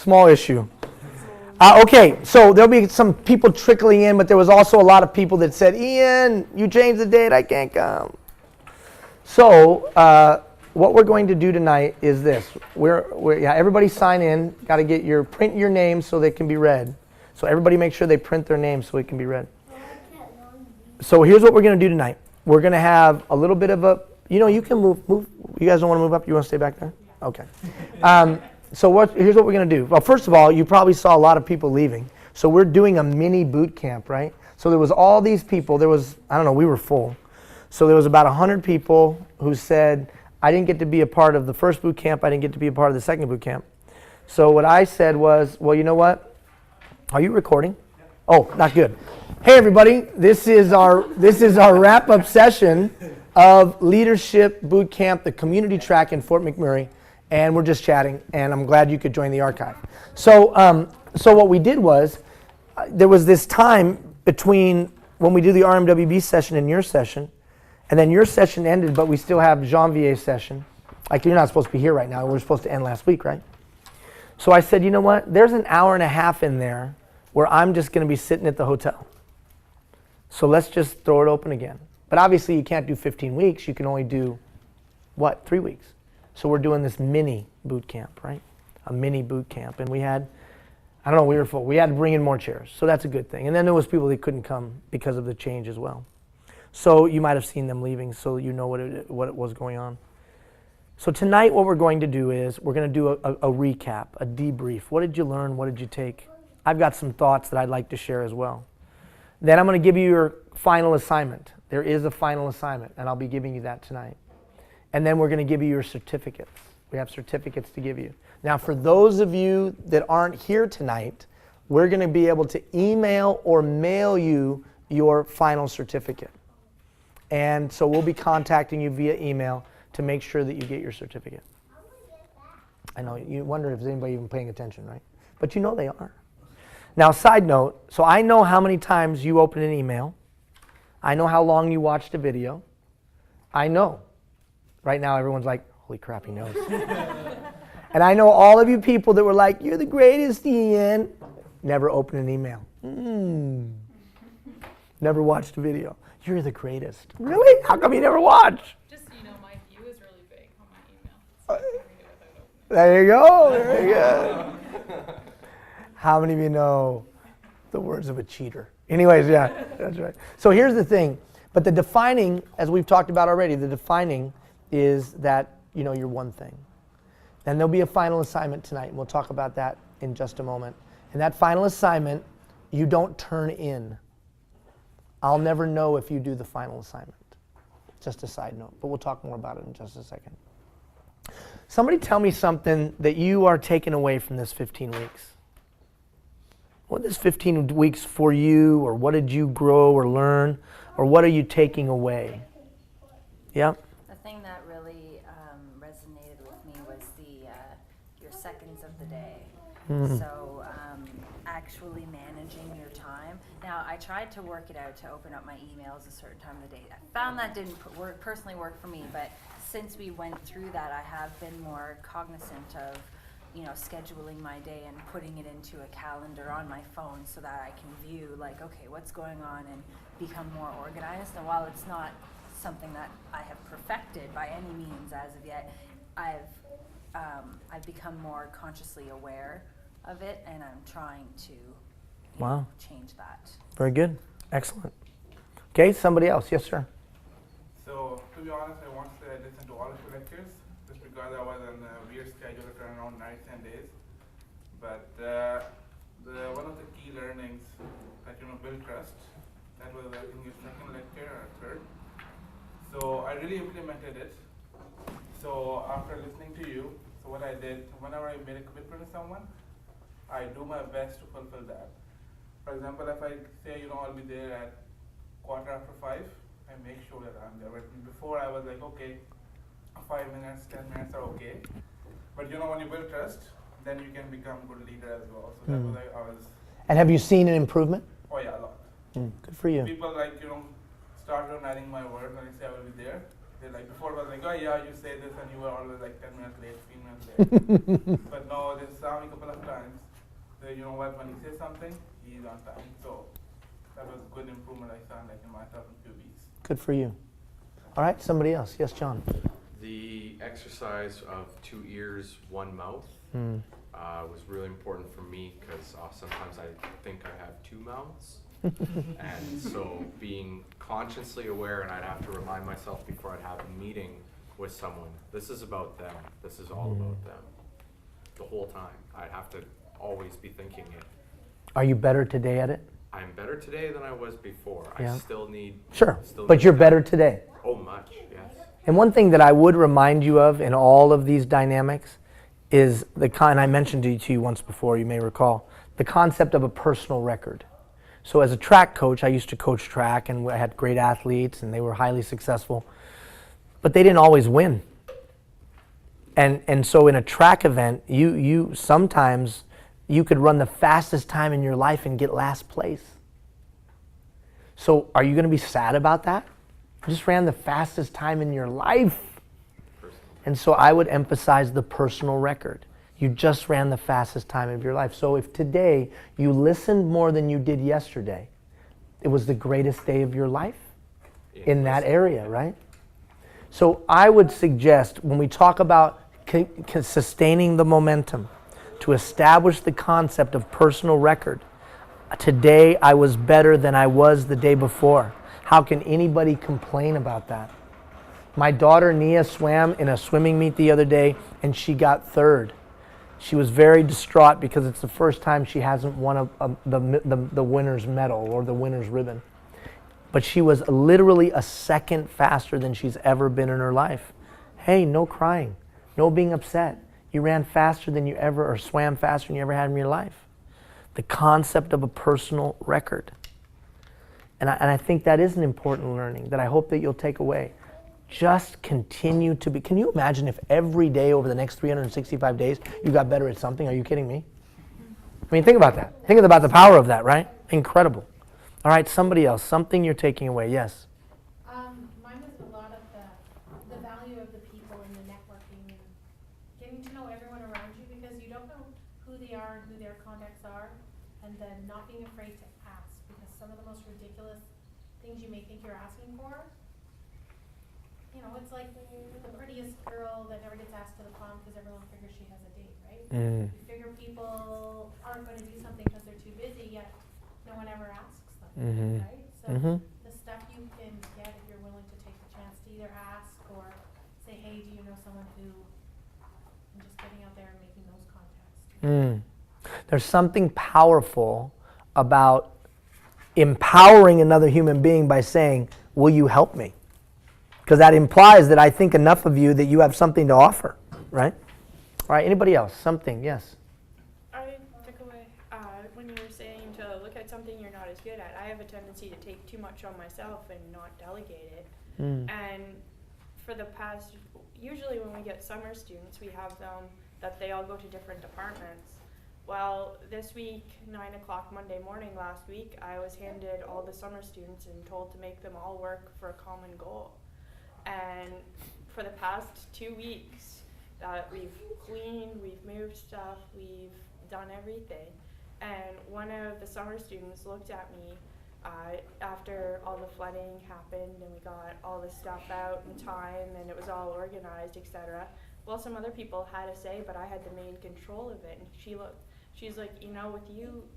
Small issue. Okay, so there'll be some people trickling in, but there was also a lot of people that said, Ian, you changed the date, I can't come. So what we're going to do tonight is this. Everybody sign in. Got to print your name so they can be read. So everybody make sure they print their name so it can be read. So here's what we're going to do tonight. We're going to have a little bit of a, you can move. You guys don't want to move up? You want to stay back there? Okay. So here's what we're going to do. Well, first of all, you probably saw a lot of people leaving. So we're doing a mini boot camp, right? So there was all these people. There was, we were full. So there was about 100 people who said, I didn't get to be a part of the first boot camp. I didn't get to be a part of the second boot camp. So what I said was, well, you know what? Are you recording? Oh, not good. Hey, everybody. This is our wrap-up session of Leadership Boot Camp, the community track in Fort McMurray. And we're just chatting, and I'm glad you could join the archive. So what we did was, there was this time between when we do the RMWB session and your session, and then your session ended, but we still have Janvier's session. Like, you're not supposed to be here right now. We're supposed to end last week, right? So I said, you know what? There's an hour and a half in there where I'm just going to be sitting at the hotel. So let's just throw it open again. But obviously, you can't do 15 weeks. You can only do, 3 weeks. So we're doing this mini boot camp, right? A mini boot camp. And we had, we were full. We had to bring in more chairs. So that's a good thing. And then there was people that couldn't come because of the change as well. So you might have seen them leaving, so you know what it was going on. So tonight what we're going to do is we're going to do a recap, a debrief. What did you learn? What did you take? I've got some thoughts that I'd like to share as well. Then I'm going to give you your final assignment. There is a final assignment, and I'll be giving you that tonight. And then we're going to give you your certificates. We have certificates to give you. Now, for those of you that aren't here tonight, we're going to be able to email or mail you your final certificate. And so we'll be contacting you via email to make sure that you get your certificate. I know, you wonder if there's anybody even paying attention, right? But you know they are. Now, side note, so I know how many times you open an email. I know how long you watched a video. I know. Right now, everyone's like, holy crap, he knows. And I know all of you people that were like, you're the greatest, Ian. Never opened an email. Never watched a video. You're the greatest. Really? How come you never watch? Just so you know, my view is really big on my email. There you go. There you go. How many of you know the words of a cheater? Anyways, yeah, that's right. So here's the thing. But the defining, as we've talked about already, the defining is that, you're one thing. Then there'll be a final assignment tonight, and we'll talk about that in just a moment. And that final assignment, you don't turn in. I'll never know if you do the final assignment. Just a side note, but we'll talk more about it in just a second. Somebody tell me something that you are taking away from this 15 weeks. What is 15 weeks for you, or what did you grow or learn, or what are you taking away? Yeah? The thing that really resonated with me was your seconds of the day. Mm-hmm. So actually managing your time. Now, I tried to work it out to open up my emails a certain time of the day. I found that didn't personally work for me, but since we went through that, I have been more cognizant of, scheduling my day and putting it into a calendar on my phone so that I can view, okay, what's going on, and become more organized. And while it's not something that I have perfected by any means as of yet, I've become more consciously aware of it, and I'm trying to change that. Very good. Excellent. Okay, somebody else. Yes, sir. So, to be honest, I once listened to all of your lectures, just because I was on a weird schedule to turn around nights and days. But one of the key learnings that, build trust, that was, I think, your second lecture or third. So I really implemented it. So after listening to you, so what I did, whenever I made a commitment to someone, I do my best to fulfill that. For example, if I say, I'll be there at 5:15, I make sure that I'm there. But before I was like, okay, 5 minutes, 10 minutes are okay. But when you build trust, then you can become a good leader as well. So that was I was. And have you seen an improvement? Oh yeah, a lot. Good for you. People started honoring my word when I say I will be there. say, like before it was like, oh yeah, you say this and you were always like 10 minutes late, 15 minutes late. But no, this saw me a couple of times. So you know what, when he says something, he's on time. So that was a good improvement I saw like in myself in a few weeks. Good for you. All right, somebody else. Yes, John. The exercise of 2 ears, 1 mouth was really important for me because sometimes I think I have 2 mouths. And so being consciously aware, and I'd have to remind myself before I'd have a meeting with someone, this is about them, this is all about them. The whole time, I'd have to always be thinking it. Are you better today at it? I'm better today than I was before. Yeah. I still need... Sure, still but need you're that. better today. Oh, much, yes. And one thing that I would remind you of in all of these dynamics is and I mentioned it to you once before, you may recall, the concept of a personal record. So as a track coach, I used to coach track and I had great athletes and they were highly successful, but they didn't always win. And so in a track event, you sometimes you could run the fastest time in your life and get last place. So are you going to be sad about that? You just ran the fastest time in your life. And so I would emphasize the personal record. You just ran the fastest time of your life. So if today you listened more than you did yesterday, it was the greatest day of your life in that area, right? So I would suggest when we talk about sustaining the momentum, to establish the concept of personal record. Today I was better than I was the day before. How can anybody complain about that? My daughter Nia swam in a swimming meet the other day and she got 3rd. She was very distraught because it's the first time she hasn't won the winner's medal or the winner's ribbon. But she was literally a second faster than she's ever been in her life. Hey, no crying, no being upset. You ran faster than you ever, or swam faster than you ever had in your life. The concept of a personal record. And I think that is an important learning that I hope that you'll take away. Just continue to be. Can you imagine if every day over the next 365 days you got better at something? Are you kidding me? I mean, think about that. Think about the power of that, right? Incredible. All right, somebody else. Something you're taking away. Yes. Mine was a lot of the value of the people and the networking and getting to know everyone around you because you don't know who they are and who their contacts are, and then not being afraid to ask because some of the most ridiculous things you may think you're asking for. You know, it's like the prettiest girl that never gets asked to the prom because everyone figures she has a date, right? You figure people aren't going to do something because they're too busy, yet no one ever asks them, right? So the stuff you can get if you're willing to take the chance to either ask or say, hey, do you know someone who, and just getting out there and making those contacts. There's something powerful about empowering another human being by saying, will you help me? Because that implies that I think enough of you that you have something to offer, right? All right, anybody else? Something, yes. I took away when you were saying to look at something you're not as good at. I have a tendency to take too much on myself and not delegate it. And for the past, usually when we get summer students, we have them that they all go to different departments. Well, this week, 9 o'clock Monday morning last week, I was handed all the summer students and told to make them all work for a common goal. And for the past 2 weeks, we've cleaned, we've moved stuff, we've done everything. And one of the summer students looked at me after all the flooding happened and we got all the stuff out in time and it was all organized, etc. Well, some other people had a say, but I had the main control of it. And she's like, you know,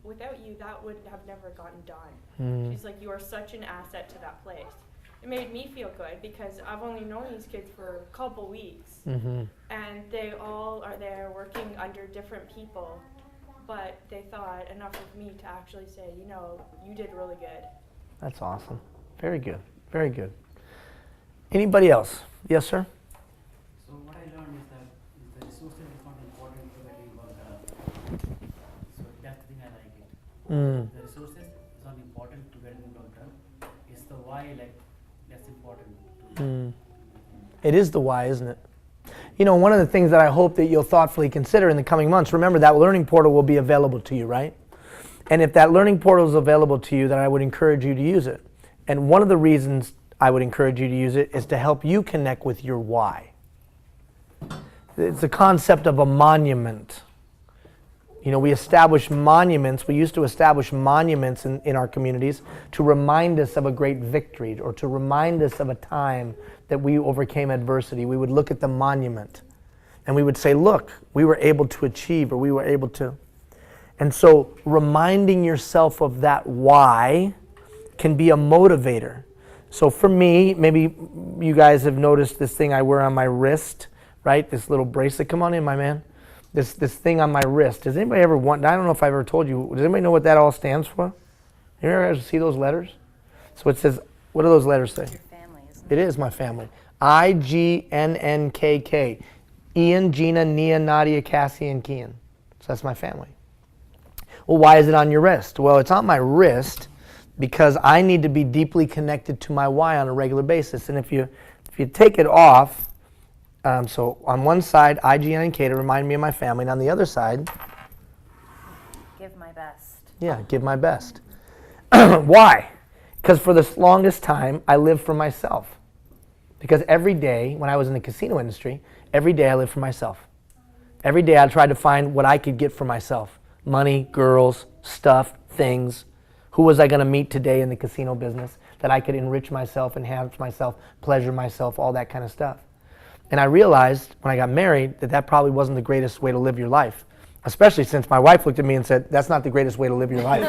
without you, that would have never gotten done. She's like, you are such an asset to that place. It made me feel good because I've only known these kids for a couple weeks and they all are there working under different people, but they thought enough of me to actually say, you know, you did really good. That's awesome. Very good. Very good. Anybody else? Yes, sir? So what I learned is that the resources is not important to getting work done. So that's the thing I like it. The resources is not important to getting work done. It's the why, like, that's important. It is the why, isn't it? You know, one of the things that I hope that you'll thoughtfully consider in the coming months, remember that learning portal will be available to you, right? And if that learning portal is available to you, then I would encourage you to use it. And one of the reasons I would encourage you to use it, is to help you connect with your why. It's the concept of a monument. You know, we establish monuments. We used to establish monuments in our communities to remind us of a great victory or to remind us of a time that we overcame adversity. We would look at the monument and we would say, look, we were able to achieve, or we were able to. And so reminding yourself of that why can be a motivator. So for me, maybe you guys have noticed this thing I wear on my wrist, right? This little bracelet. Come on in, my man. This thing on my wrist. Does anybody ever want, I don't know if I've ever told you, does anybody know what that all stands for? You ever see those letters? So it says, what do those letters say? Your family, isn't It is my family. IGNNKK. Ian, Gina, Nia, Nadia, Cassie, and Kian. So that's my family. Well, why is it on your wrist? Well, it's on my wrist because I need to be deeply connected to my why on a regular basis. And if you take it off, so on one side, IGNNK to remind me of my family, and on the other side, Give my best. yeah, give my best. Why? Because for the longest time, I lived for myself. Because every day, when I was in the casino industry, every day I lived for myself. Every day I tried to find what I could get for myself. Money, girls, stuff, things. Who was I going to meet today in the casino business that I could enrich myself, enhance myself, pleasure myself, all that kind of stuff. And I realized when I got married that probably wasn't the greatest way to live your life. Especially since my wife looked at me and said, that's not the greatest way to live your life.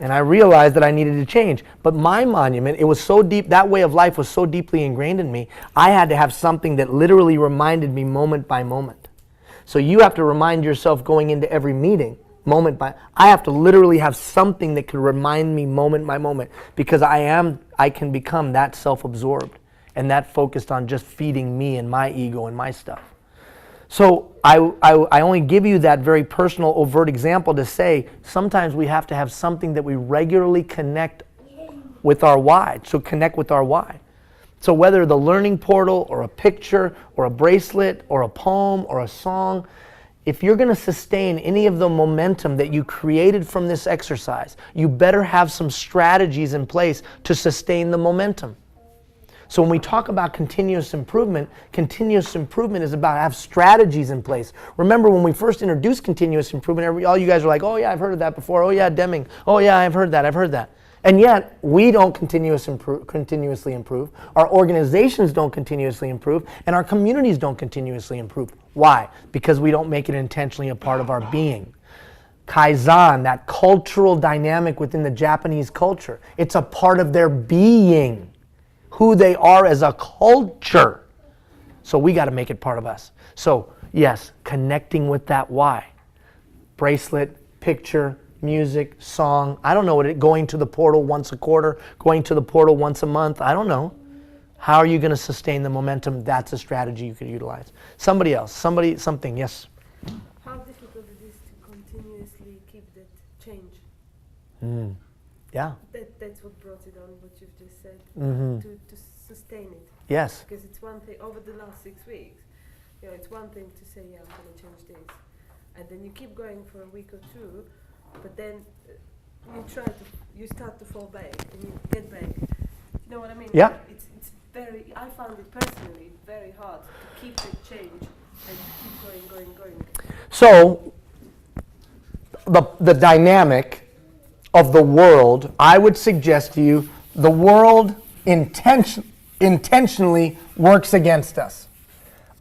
And I realized that I needed to change. But my monument, it was so deep, that way of life was so deeply ingrained in me, I had to have something that literally reminded me moment by moment. So you have to remind yourself going into every meeting, moment by, I have to literally have something that can remind me moment by moment, because I can become that self-absorbed and that focused on just feeding me and my ego and my stuff. So I only give you that very personal, overt example to say sometimes we have to have something that we regularly connect with our why. So connect with our why. So whether the learning portal or a picture or a bracelet or a poem or a song, if you're going to sustain any of the momentum that you created from this exercise, you better have some strategies in place to sustain the momentum. So when we talk about continuous improvement is about have strategies in place. Remember when we first introduced continuous improvement, all you guys are like, oh yeah, I've heard of that before. Oh yeah, Deming. Oh yeah, I've heard that. And yet, we don't continuously improve. Our organizations don't continuously improve. And our communities don't continuously improve. Why? Because we don't make it intentionally a part of our being. Kaizen, that cultural dynamic within the Japanese culture, it's a part of their being. Who they are as a culture. So we got to make it part of us. So yes, connecting with that why. Bracelet, picture, music, song. I don't know what going to the portal once a quarter, going to the portal once a month. I don't know. How are you going to sustain the momentum? That's a strategy you could utilize. Somebody else, something, yes. How difficult it is to continuously keep that change? Yeah. That's what brought it on, what you've just said, to sustain it. Yes. Because it's one thing, over the last 6 weeks, it's one thing to say, yeah, I'm going to change this. And then you keep going for a week or two, but then you start to fall back and you get back. You know what I mean? Yeah. It's I found it personally very hard to keep the change and keep going. So, the dynamic of the world, I would suggest to you, the world intentionally works against us.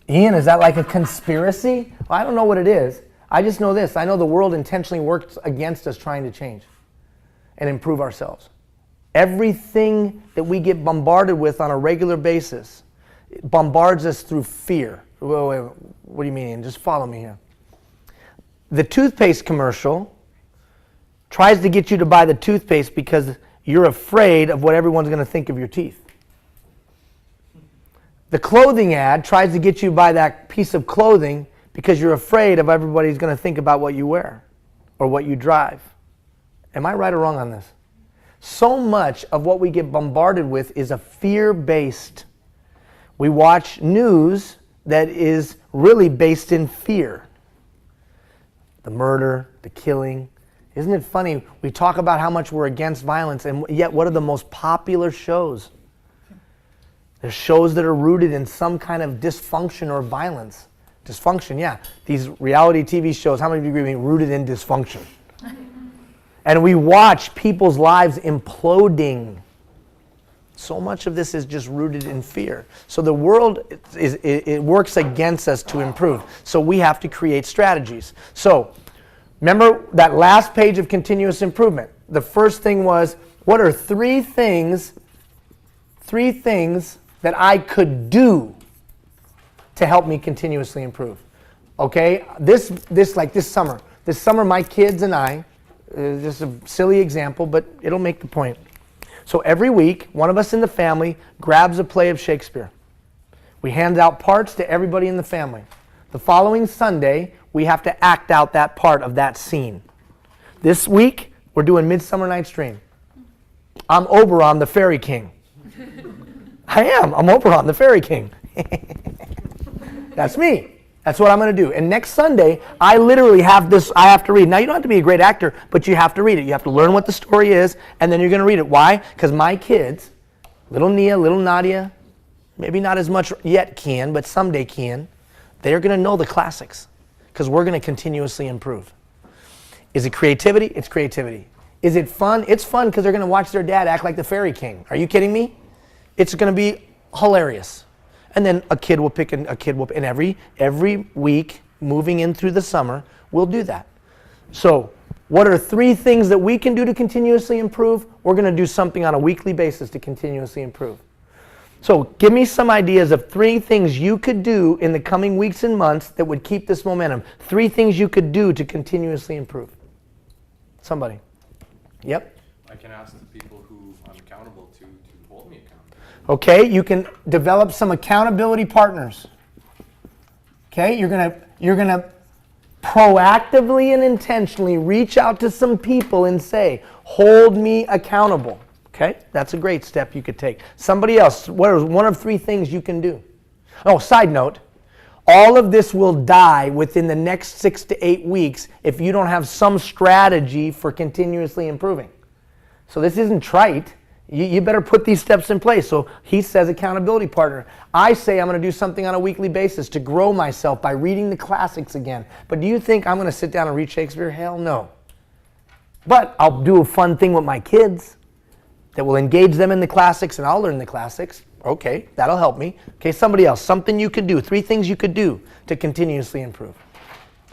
Ian, is that like a conspiracy? Well, I don't know what it is. I just know this. I know the world intentionally works against us trying to change and improve ourselves. Everything that we get bombarded with on a regular basis bombards us through fear. Wait, what do you mean, Ian? Just follow me here. The toothpaste commercial tries to get you to buy the toothpaste because you're afraid of what everyone's going to think of your teeth. The clothing ad tries to get you to buy that piece of clothing because you're afraid of everybody's going to think about what you wear or what you drive. Am I right or wrong on this? So much of what we get bombarded with is a fear-based. We watch news that is really based in fear. The murder, the killing, Isn't it funny? We talk about how much we're against violence, and yet what are the most popular shows? They're shows that are rooted in some kind of dysfunction or violence. Dysfunction, yeah. These reality TV shows, how many of you agree with me, rooted in dysfunction? And we watch people's lives imploding. So much of this is just rooted in fear. So the world, it works against us to improve. So we have to create strategies. So remember that last page of continuous improvement. The first thing was, what are three things that I could do to help me continuously improve? Okay, this summer. This summer, my kids and I, just a silly example, but it'll make the point. So every week, one of us in the family grabs a play of Shakespeare. We hand out parts to everybody in the family. The following Sunday, we have to act out that part of that scene. This week, we're doing Midsummer Night's Dream. I'm Oberon, the Fairy King. I am. I'm Oberon, the Fairy King. That's me. That's what I'm going to do. And next Sunday, I literally have this, I have to read. Now, you don't have to be a great actor, but you have to read it. You have to learn what the story is, and then you're going to read it. Why? Because my kids, little Nia, little Nadia, maybe not as much yet can, but someday can, they're going to know the classics because we're going to continuously improve. Is it creativity? It's creativity. Is it fun? It's fun because they're going to watch their dad act like the Fairy King. Are you kidding me? It's going to be hilarious. And then a kid will pick, and every week, moving in through the summer, we'll do that. So, what are three things that we can do to continuously improve? We're going to do something on a weekly basis to continuously improve. So, give me some ideas of three things you could do in the coming weeks and months that would keep this momentum. Three things you could do to continuously improve. Somebody. Yep. I can ask the people who I'm accountable to hold me accountable. Okay, you can develop some accountability partners. Okay, you're gonna proactively and intentionally reach out to some people and say, hold me accountable. Okay, that's a great step you could take. Somebody else, what is one of three things you can do? Oh, side note, all of this will die within the next 6 to 8 weeks if you don't have some strategy for continuously improving. So this isn't trite. You better put these steps in place. So he says accountability partner. I say I'm going to do something on a weekly basis to grow myself by reading the classics again. But do you think I'm going to sit down and read Shakespeare? Hell no. But I'll do a fun thing with my kids that will engage them in the classics and I'll learn the classics. Okay, that'll help me. Okay, somebody else. Something you could do. Three things you could do to continuously improve.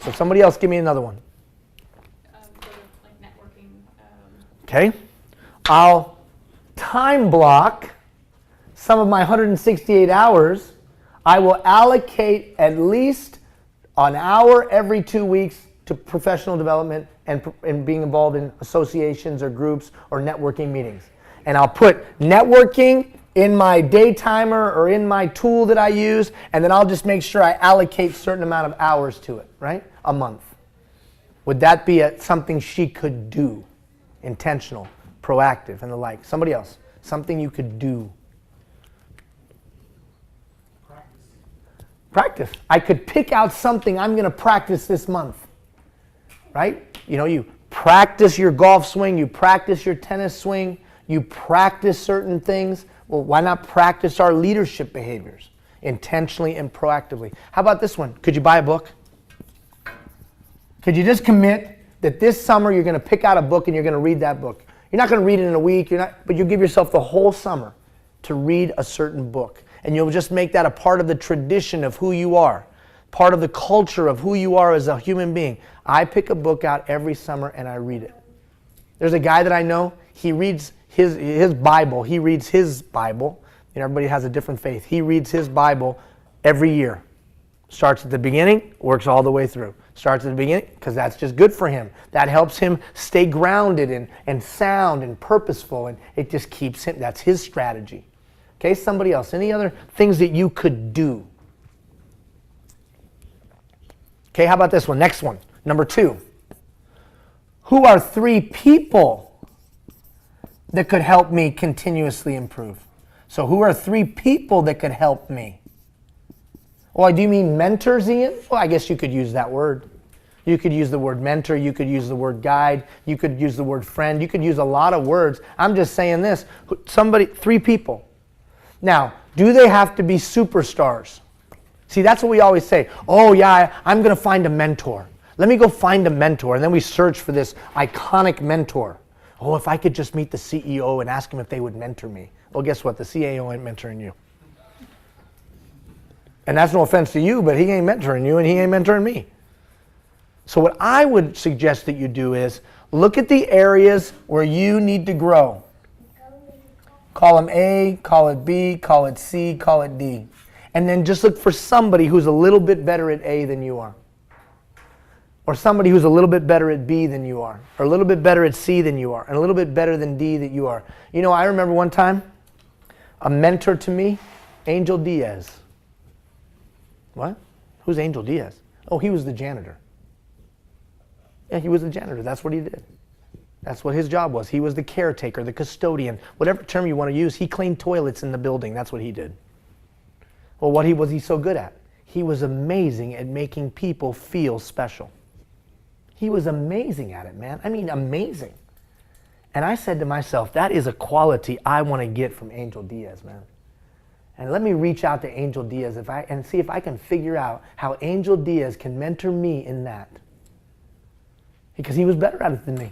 So somebody else, give me another one. Sort of like networking. Okay. I'll time block some of my 168 hours. I will allocate at least an hour every 2 weeks to professional development and being involved in associations or groups or networking meetings. And I'll put networking in my day timer or in my tool that I use, and then I'll just make sure I allocate a certain amount of hours to it, right? A month. Would that be something she could do? Intentional, proactive, and the like. Somebody else. Something you could do. Practice. I could pick out something I'm going to practice this month. Right? You know, you practice your golf swing, you practice your tennis swing, you practice certain things. Well, why not practice our leadership behaviors intentionally and proactively? How about this one? Could you buy a book? Could you just commit that this summer you're going to pick out a book and you're going to read that book? You're not going to read it in a week, but you give yourself the whole summer to read a certain book. And you'll just make that a part of the tradition of who you are, part of the culture of who you are as a human being. I pick a book out every summer and I read it. There's a guy that I know, he reads his Bible. He reads his Bible. You know, everybody has a different faith. He reads his Bible every year. Starts at the beginning, works all the way through. Starts at the beginning because that's just good for him. That helps him stay grounded and sound and purposeful, and it just keeps him. That's his strategy. Okay, somebody else. Any other things that you could do? Okay, how about this one? Next one. Number 2. Who are 3 people that could help me continuously improve? So who are 3 people that could help me? Well, do you mean mentors, Ian? Well, I guess you could use that word. You could use the word mentor. You could use the word guide. You could use the word friend. You could use a lot of words. I'm just saying this. 3 people. Now, do they have to be superstars? See, that's what we always say. Oh, yeah, I'm going to find a mentor. Let me go find a mentor. And then we search for this iconic mentor. Oh, if I could just meet the CEO and ask him if they would mentor me. Well, guess what? The CEO ain't mentoring you. And that's no offense to you, but he ain't mentoring you and he ain't mentoring me. So what I would suggest that you do is look at the areas where you need to grow. Call them A, call it B, call it C, call it D. And then just look for somebody who's a little bit better at A than you are. Or somebody who's a little bit better at B than you are. Or a little bit better at C than you are. And a little bit better than D that you are. You know, I remember one time, a mentor to me, Angel Diaz. What? Who's Angel Diaz? Oh, he was the janitor. Yeah, he was the janitor. That's what he did. That's what his job was. He was the caretaker, the custodian, whatever term you want to use. He cleaned toilets in the building. That's what he did. Well, what was he so good at? He was amazing at making people feel special. He was amazing at it, man. I mean, amazing. And I said to myself, that is a quality I want to get from Angel Diaz, man. And let me reach out to Angel Diaz and see if I can figure out how Angel Diaz can mentor me in that. Because he was better at it than me.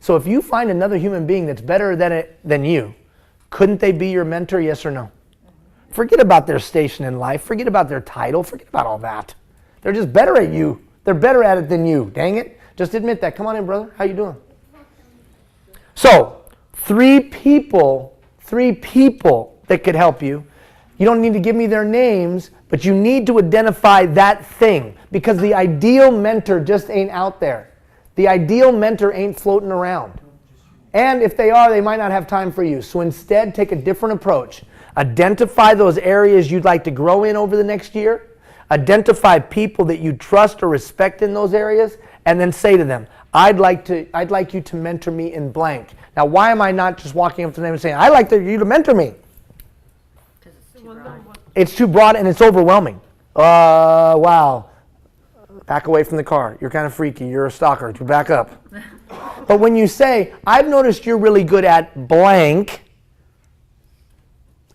So if you find another human being that's better than you, couldn't they be your mentor, yes or no? Forget about their station in life. Forget about their title. Forget about all that. They're just better at you. They're better at it than you. Dang it. Just admit that. Come on in, brother. How you doing? So, 3 people that could help you. You don't need to give me their names, but you need to identify that thing. Because the ideal mentor just ain't out there. The ideal mentor ain't floating around. And if they are, they might not have time for you. So instead, take a different approach. Identify those areas you'd like to grow in over the next year. Identify people that you trust or respect in those areas, and then say to them, I'd like you to mentor me in blank. Now, why am I not just walking up to them and saying, I'd like you to mentor me? Because it's too broad. It's too broad and it's overwhelming. Wow. Back away from the car. You're kind of freaky. You're a stalker. Back up. But when you say, I've noticed you're really good at blank,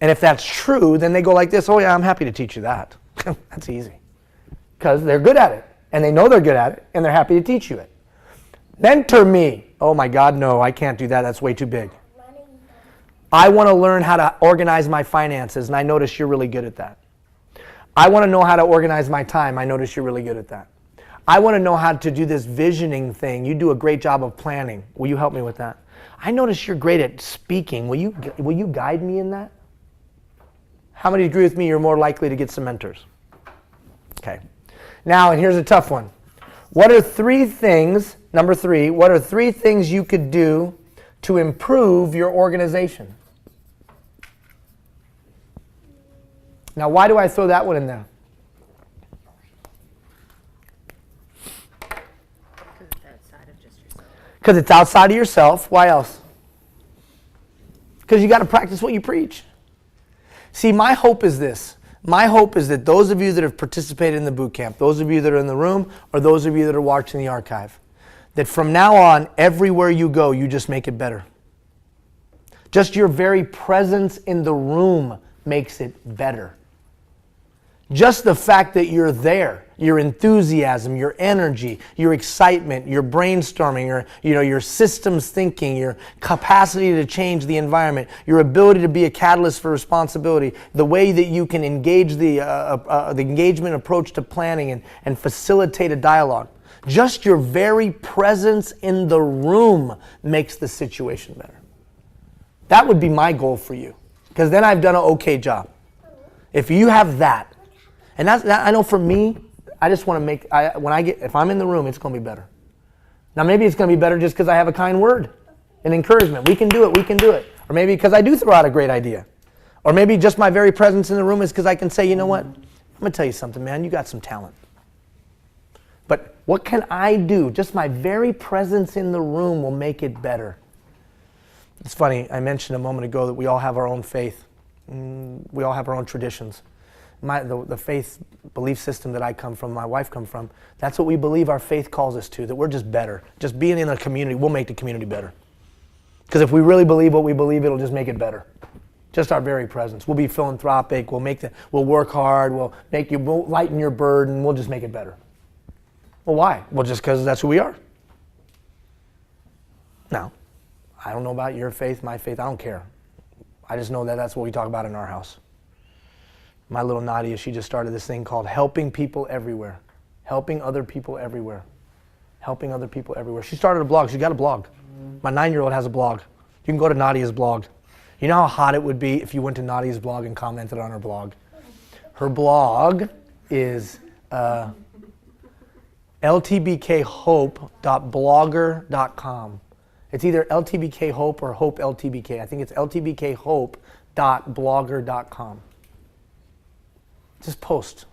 and if that's true, then they go like this, oh yeah, I'm happy to teach you that. That's easy. Because they're good at it, and they know they're good at it, and they're happy to teach you it. Mentor me. Oh my God, no, I can't do that. That's way too big. I want to learn how to organize my finances, and I notice you're really good at that. I want to know how to organize my time. I notice you're really good at that. I want to know how to do this visioning thing. You do a great job of planning. Will you help me with that? I notice you're great at speaking. Will you guide me in that? How many agree with me you're more likely to get some mentors? Okay. Now, and here's a tough one. What are 3 things, number 3, what are 3 things you could do to improve your organization? Now, why do I throw that one in there? Because it's outside of just yourself. Because it's outside of yourself. Why else? Because you got to practice what you preach. See, my hope is this. My hope is that those of you that have participated in the boot camp, those of you that are in the room, or those of you that are watching the archive, that from now on, everywhere you go, you just make it better. Just your very presence in the room makes it better. Just the fact that you're there, your enthusiasm, your energy, your excitement, your brainstorming, your systems thinking, your capacity to change the environment, your ability to be a catalyst for responsibility, the way that you can engage the engagement approach to planning and facilitate a dialogue. Just your very presence in the room makes the situation better. That would be my goal for you, because then I've done an okay job. If you have that, and I know for me, I just want to make, if I'm in the room, it's going to be better. Now maybe it's going to be better just because I have a kind word and encouragement. We can do it. Or maybe because I do throw out a great idea. Or maybe just my very presence in the room is because I can say, you know what, I'm going to tell you something, man, you got some talent. But what can I do? Just my very presence in the room will make it better. It's funny, I mentioned a moment ago that we all have our own faith. We all have our own traditions. the faith belief system that I come from, my wife come from, that's what we believe our faith calls us to, that we're just better. Just being in a community, we'll make the community better. Because if we really believe what we believe, it'll just make it better. Just our very presence. We'll be philanthropic, we'll work hard, we'll lighten your burden, we'll just make it better. Well, why? Well, just because that's who we are. Now, I don't know about your faith, my faith, I don't care. I just know that that's what we talk about in our house. My little Nadia, she just started this thing called Helping People Everywhere. Helping other people everywhere. Helping other people everywhere. She started a blog. She got a blog. My 9-year-old has a blog. You can go to Nadia's blog. You know how hot it would be if you went to Nadia's blog and commented on her blog? Her blog is ltbkhope.blogger.com. It's either ltbkhope or hope ltbk. I think it's ltbkhope.blogger.com. Just post.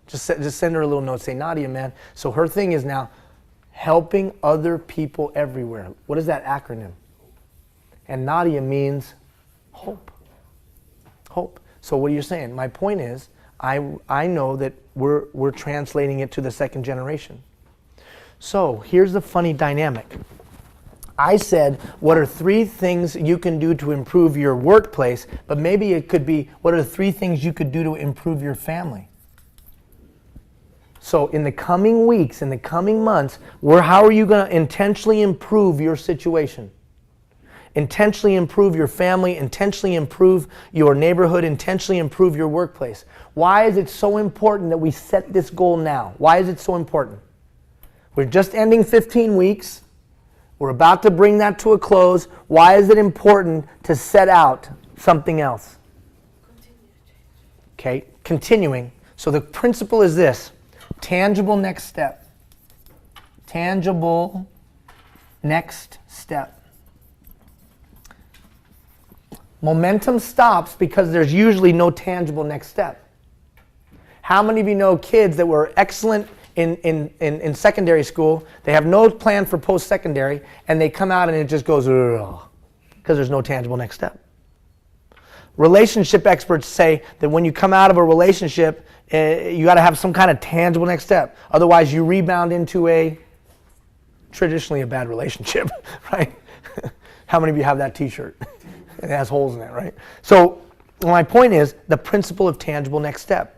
Just send her a little note. Say, Nadia, man. So her thing is now helping other people everywhere. What is that acronym? And Nadia means hope. Hope. So what are you saying? My point is, I know that we're translating it to the second generation. So here's the funny dynamic. I said, what are 3 things you can do to improve your workplace? But maybe it could be, what are 3 things you could do to improve your family? So in the coming weeks, in the coming months, how are you going to intentionally improve your situation? Intentionally improve your family, intentionally improve your neighborhood, intentionally improve your workplace. Why is it so important that we set this goal now? Why is it so important? We're just ending 15 weeks. We're about to bring that to a close. Why is it important to set out something else? Okay, continuing. So the principle is this. Tangible next step. Tangible next step. Momentum stops because there's usually no tangible next step. How many of you know kids that were excellent in secondary school, they have no plan for post-secondary, and they come out and it just goes, because there's no tangible next step. Relationship experts say that when you come out of a relationship, you got to have some kind of tangible next step. Otherwise, you rebound into traditionally a bad relationship, right? How many of you have that t-shirt? It has holes in it, right? So my point is the principle of tangible next step.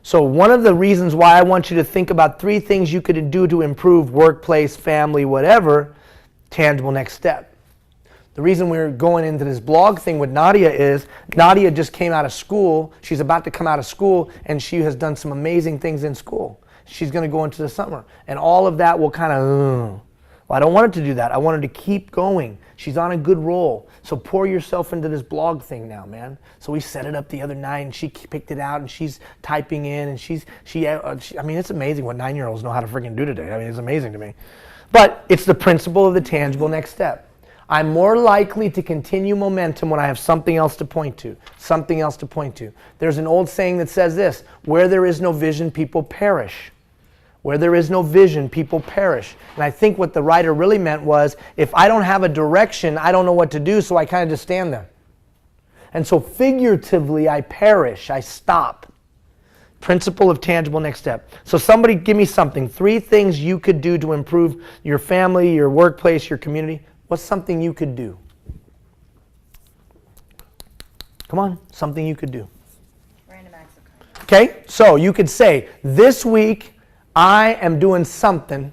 So one of the reasons why I want you to think about 3 things you could do to improve workplace, family, whatever, tangible next step. The reason we're going into this blog thing with Nadia is Nadia just came out of school. She's about to come out of school, and she has done some amazing things in school. She's going to go into the summer. And all of that will kind of, well, I don't want her to do that. I want her to keep going. She's on a good roll. So pour yourself into this blog thing now, man. So we set it up the other night, and she picked it out, and she's typing in, and I mean, it's amazing what 9-year-olds know how to freaking do today. I mean, it's amazing to me. But it's the principle of the tangible next step. I'm more likely to continue momentum when I have something else to point to. Something else to point to. There's an old saying that says this, where there is no vision, people perish. Where there is no vision, people perish. And I think what the writer really meant was, if I don't have a direction, I don't know what to do, so I kind of just stand there. And so figuratively, I perish, I stop. Principle of tangible next step. So somebody give me something. 3 things you could do to improve your family, your workplace, your community. What's something you could do? Come on, something you could do. Random acts of kindness. Okay, so you could say, this week, I am doing something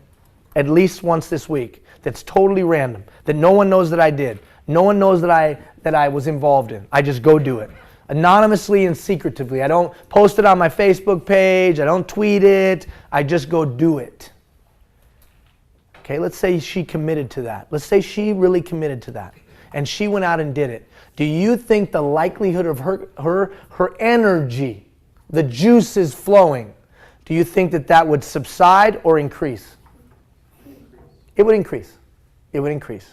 at least once this week that's totally random, that no one knows that I did. No one knows that I was involved in. I just go do it. Anonymously and secretively. I don't post it on my Facebook page. I don't tweet it. I just go do it. Okay, let's say she committed to that. Let's say she really committed to that. And she went out and did it. Do you think the likelihood of her energy, the juice is flowing, do you think that would subside or increase? It would increase. It would increase.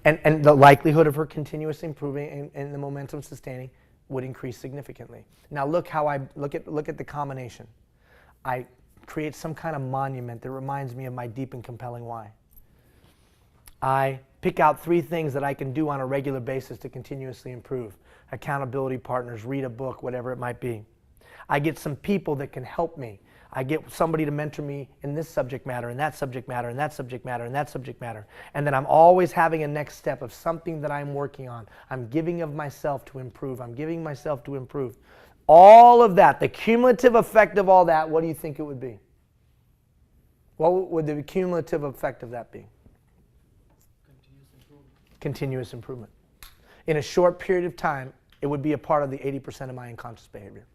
And the likelihood of her continuously improving and the momentum sustaining would increase significantly. Now look how I look at the combination. I create some kind of monument that reminds me of my deep and compelling why. I pick out 3 things that I can do on a regular basis to continuously improve. Accountability partners, read a book, whatever it might be. I get some people that can help me. I get somebody to mentor me in this subject matter, and that subject matter, and that subject matter, and that subject matter. And then I'm always having a next step of something that I'm working on. I'm giving of myself to improve. I'm giving myself to improve. All of that, the cumulative effect of all that, what do you think it would be? What would the cumulative effect of that be? Continuous improvement. In a short period of time, it would be a part of the 80% of my unconscious behavior.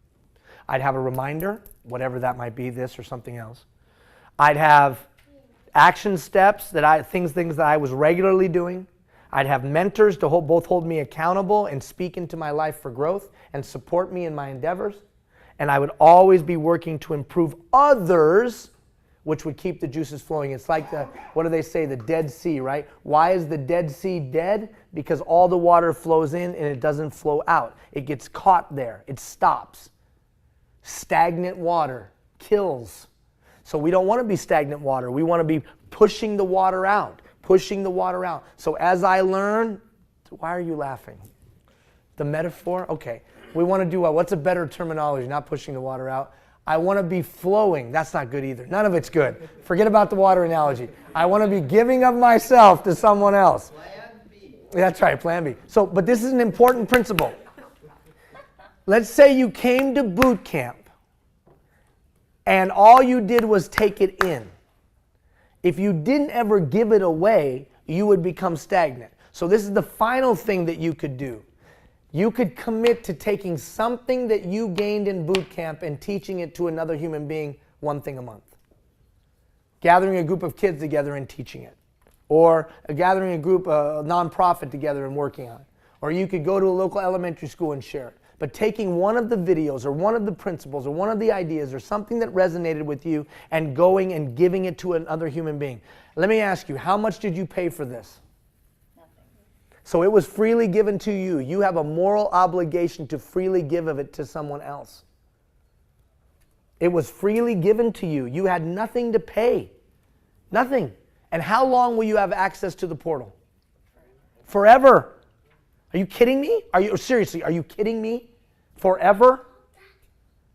I'd have a reminder, whatever that might be, this or something else. I'd have action steps, things that I was regularly doing. I'd have mentors to both hold me accountable and speak into my life for growth and support me in my endeavors. And I would always be working to improve others, which would keep the juices flowing. It's like what do they say, the Dead Sea, right? Why is the Dead Sea dead? Because all the water flows in and it doesn't flow out. It gets caught there. It stops. Stagnant water kills. So we don't want to be stagnant water. We want to be pushing the water out, pushing the water out. So as I learn, why are you laughing? The metaphor? Okay. We want to do what's a better terminology? Not pushing the water out. I want to be flowing. That's not good either. None of it's good. Forget about the water analogy. I want to be giving of myself to someone else. Plan B. That's right, plan B. So, but this is an important principle. Let's say you came to boot camp and all you did was take it in. If you didn't ever give it away, you would become stagnant. So this is the final thing that you could do. You could commit to taking something that you gained in boot camp and teaching it to another human being one thing a month. Gathering a group of kids together and teaching it. Or gathering a group, a nonprofit together and working on it. Or you could go to a local elementary school and share it. But taking one of the videos or one of the principles or one of the ideas or something that resonated with you and going and giving it to another human being. Let me ask you, how much did you pay for this? Nothing. So it was freely given to you. You have a moral obligation to freely give of it to someone else. It was freely given to you. You had nothing to pay. Nothing. And how long will you have access to the portal? Forever. Are you kidding me? Seriously, are you kidding me? Forever?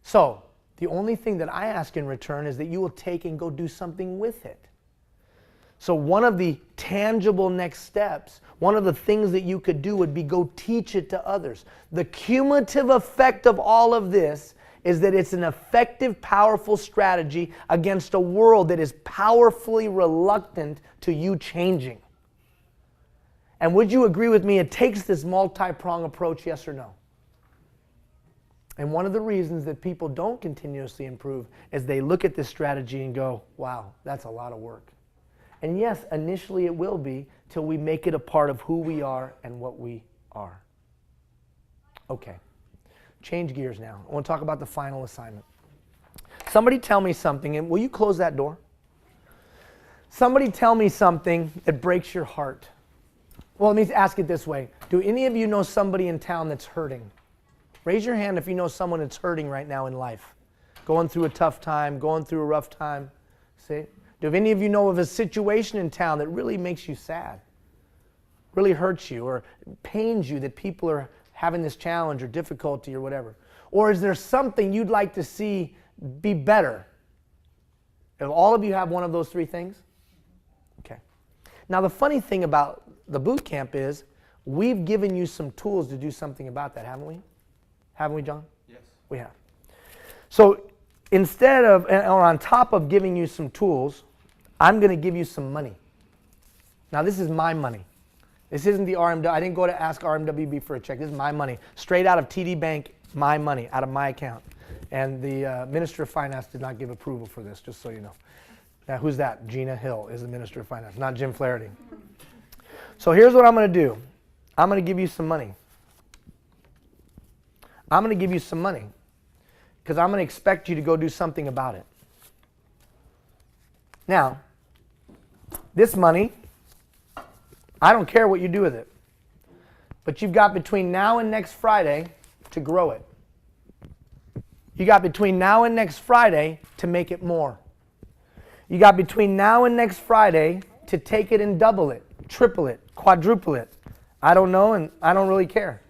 So, the only thing that I ask in return is that you will take and go do something with it. So one of the tangible next steps, one of the things that you could do would be go teach it to others. The cumulative effect of all of this is that it's an effective, powerful strategy against a world that is powerfully reluctant to you changing. And would you agree with me, it takes this multi-prong approach, yes or no? And one of the reasons that people don't continuously improve is they look at this strategy and go, wow, that's a lot of work. And yes, initially it will be till we make it a part of who we are and what we are. Okay, change gears now. I want to talk about the final assignment. Somebody tell me something, and will you close that door? Somebody tell me something that breaks your heart. Well, let me ask it this way. Do any of you know somebody in town that's hurting? Raise your hand if you know someone that's hurting right now in life. Going through a tough time, going through a rough time. See? Do any of you know of a situation in town that really makes you sad? Really hurts you or pains you that people are having this challenge or difficulty or whatever? Or is there something you'd like to see be better? If all of you have one of those three things? Okay. Now the funny thing about the boot camp is we've given you some tools to do something about that, haven't we? Haven't we, John? Yes. We have. So instead of, or on top of giving you some tools, I'm going to give you some money. Now this is my money. This isn't the RMWB. I didn't go to ask RMWB for a check. This is my money. Straight out of TD Bank, my money, out of my account. And the Minister of Finance did not give approval for this, just so you know. Now who's that? Gina Hill is the Minister of Finance, not Jim Flaherty. So here's what I'm going to do. I'm going to give you some money. I'm going to give you some money because I'm going to expect you to go do something about it. Now, this money, I don't care what you do with it, but you've got between now and next Friday to grow it. You got between now and next Friday to make it more. You got between now and next Friday to take it and double it, triple it, quadruple it. I don't know, and I don't really care.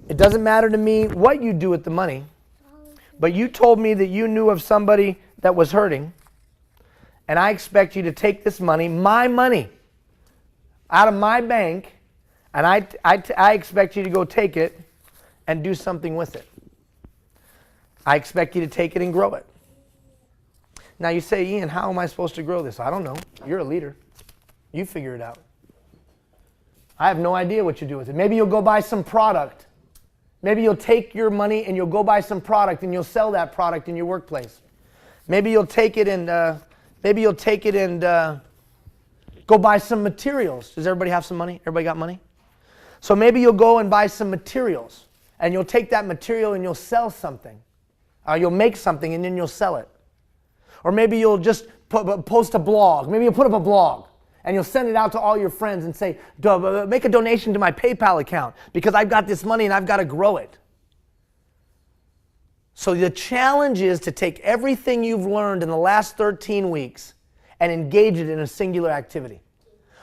It doesn't matter to me what you do with the money. But you told me that you knew of somebody that was hurting, and I expect you to take this money, my money, out of my bank, and I expect you to go take it and do something with it. I expect you to take it and grow it. Now you say, Ian, how am I supposed to grow this? I don't know. You're a leader. You figure it out. I have no idea what you do with it. Maybe you'll go buy some product. Maybe you'll take your money and you'll go buy some product and you'll sell that product in your workplace. Maybe you'll take it and go buy some materials. Does everybody have some money? Everybody got money? So maybe you'll go and buy some materials and you'll take that material and you'll sell something. You'll make something and then you'll sell it. Or maybe you'll just post a blog. Maybe you'll put up a blog and you'll send it out to all your friends and say, make a donation to my PayPal account because I've got this money and I've got to grow it. So the challenge is to take everything you've learned in the last 13 weeks and engage it in a singular activity.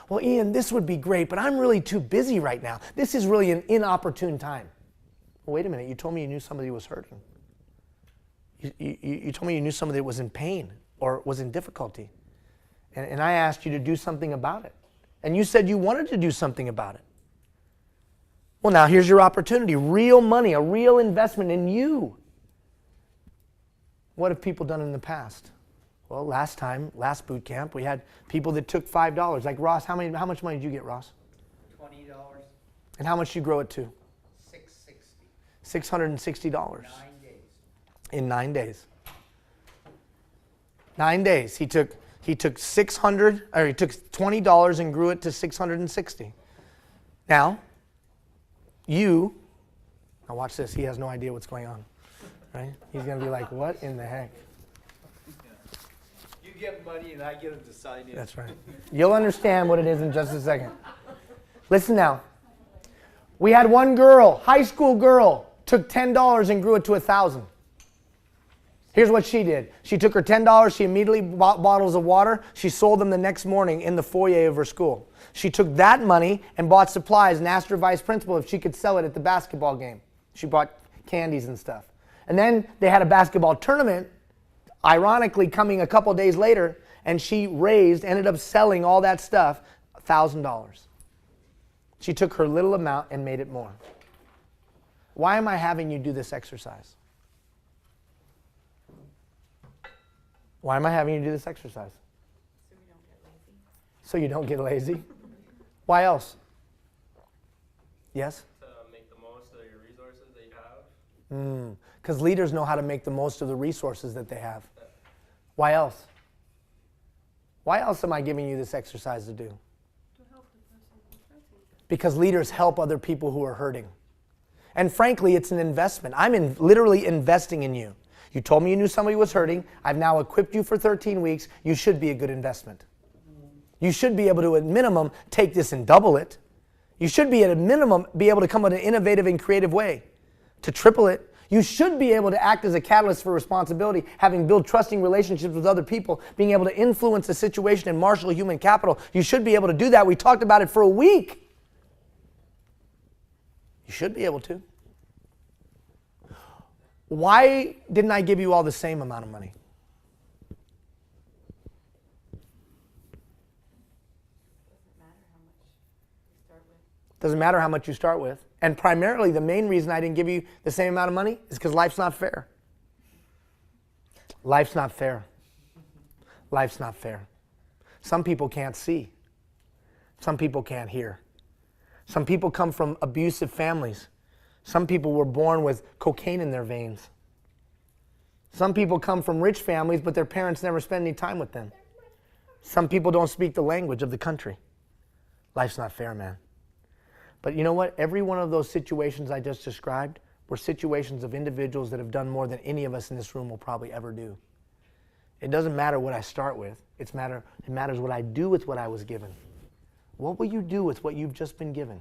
Well, Ian, this would be great, but I'm really too busy right now. This is really an inopportune time. Well, wait a minute. You told me you knew somebody was hurting. You told me you knew somebody that was in pain or was in difficulty. And I asked you to do something about it. And you said you wanted to do something about it. Well, now here's your opportunity. Real money, a real investment in you. What have people done in the past? Well, last boot camp, we had people that took $5. Like Ross, how much money did you get, Ross? $20. And how much did you grow it to? $660. $660. 9 days. In 9 days. 9 days. He took $20 and grew it to $660. Now watch this. He has no idea what's going on, right? He's going to be like, what in the heck? You get money and I get them to sign in. That's right. You'll understand what it is in just a second. Listen now. We had one girl, high school girl, took $10 and grew it to $1,000. Here's what she did. She took her $10, she immediately bought bottles of water. She sold them the next morning in the foyer of her school. She took that money and bought supplies and asked her vice principal if she could sell it at the basketball game. She bought candies and stuff. And then they had a basketball tournament, ironically coming a couple days later, and she ended up selling all that stuff, $1,000. She took her little amount and made it more. Why am I having you do this exercise? Why am I having you do this exercise? So you don't get lazy. Why else? Yes? To make the most of your resources that you have. Because leaders know how to make the most of the resources that they have. Why else? Why else am I giving you this exercise to do? To help the person who's hurting. Because leaders help other people who are hurting. And frankly, it's an investment. I'm literally investing in you. You told me you knew somebody was hurting. I've now equipped you for 13 weeks. You should be a good investment. You should be able to, at minimum, take this and double it. You should be, at a minimum, be able to come up with an innovative and creative way to triple it. You should be able to act as a catalyst for responsibility, having built trusting relationships with other people, being able to influence a situation and marshal human capital. You should be able to do that. We talked about it for a week. You should be able to. Why didn't I give you all the same amount of money? Doesn't matter how much you start with. And primarily, the main reason I didn't give you the same amount of money is because life's not fair. Life's not fair. Life's not fair. Some people can't see. Some people can't hear. Some people come from abusive families. Some people were born with cocaine in their veins. Some people come from rich families, but their parents never spend any time with them. Some people don't speak the language of the country. Life's not fair, man. But you know what? Every one of those situations I just described were situations of individuals that have done more than any of us in this room will probably ever do. It doesn't matter what I start with. It matters what I do with what I was given. What will you do with what you've just been given?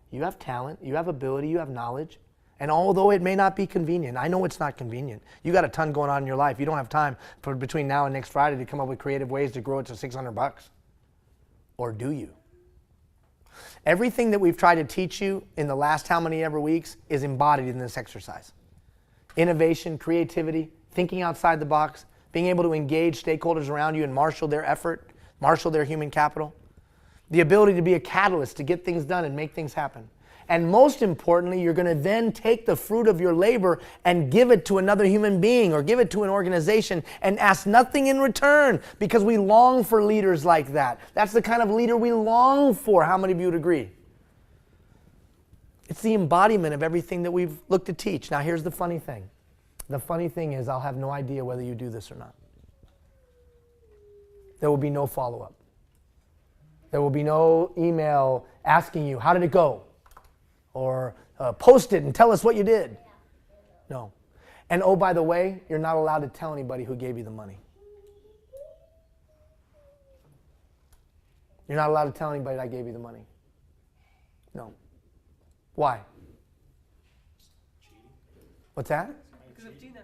You have talent, you have ability, you have knowledge. And although it may not be convenient, I know it's not convenient. You got a ton going on in your life. You don't have time for between now and next Friday to come up with creative ways to grow it to $600. Or do you? Everything that we've tried to teach you in the last how many ever weeks is embodied in this exercise. innovation, creativity, thinking outside the box, being able to engage stakeholders around you and marshal their effort, marshal their human capital, the ability to be a catalyst to get things done and make things happen. And most importantly, you're going to then take the fruit of your labor and give it to another human being or give it to an organization and ask nothing in return, because we long for leaders like that. That's the kind of leader we long for. How many of you would agree? It's the embodiment of everything that we've looked to teach. Now, here's the funny thing. The funny thing is I'll have no idea whether you do this or not. There will be no follow-up. There will be no email asking you, how did it go? Or post it and tell us what you did. No. And oh, by the way, you're not allowed to tell anybody who gave you the money. You're not allowed to tell anybody that I gave you the money. No. Why? What's that? Because of Gina.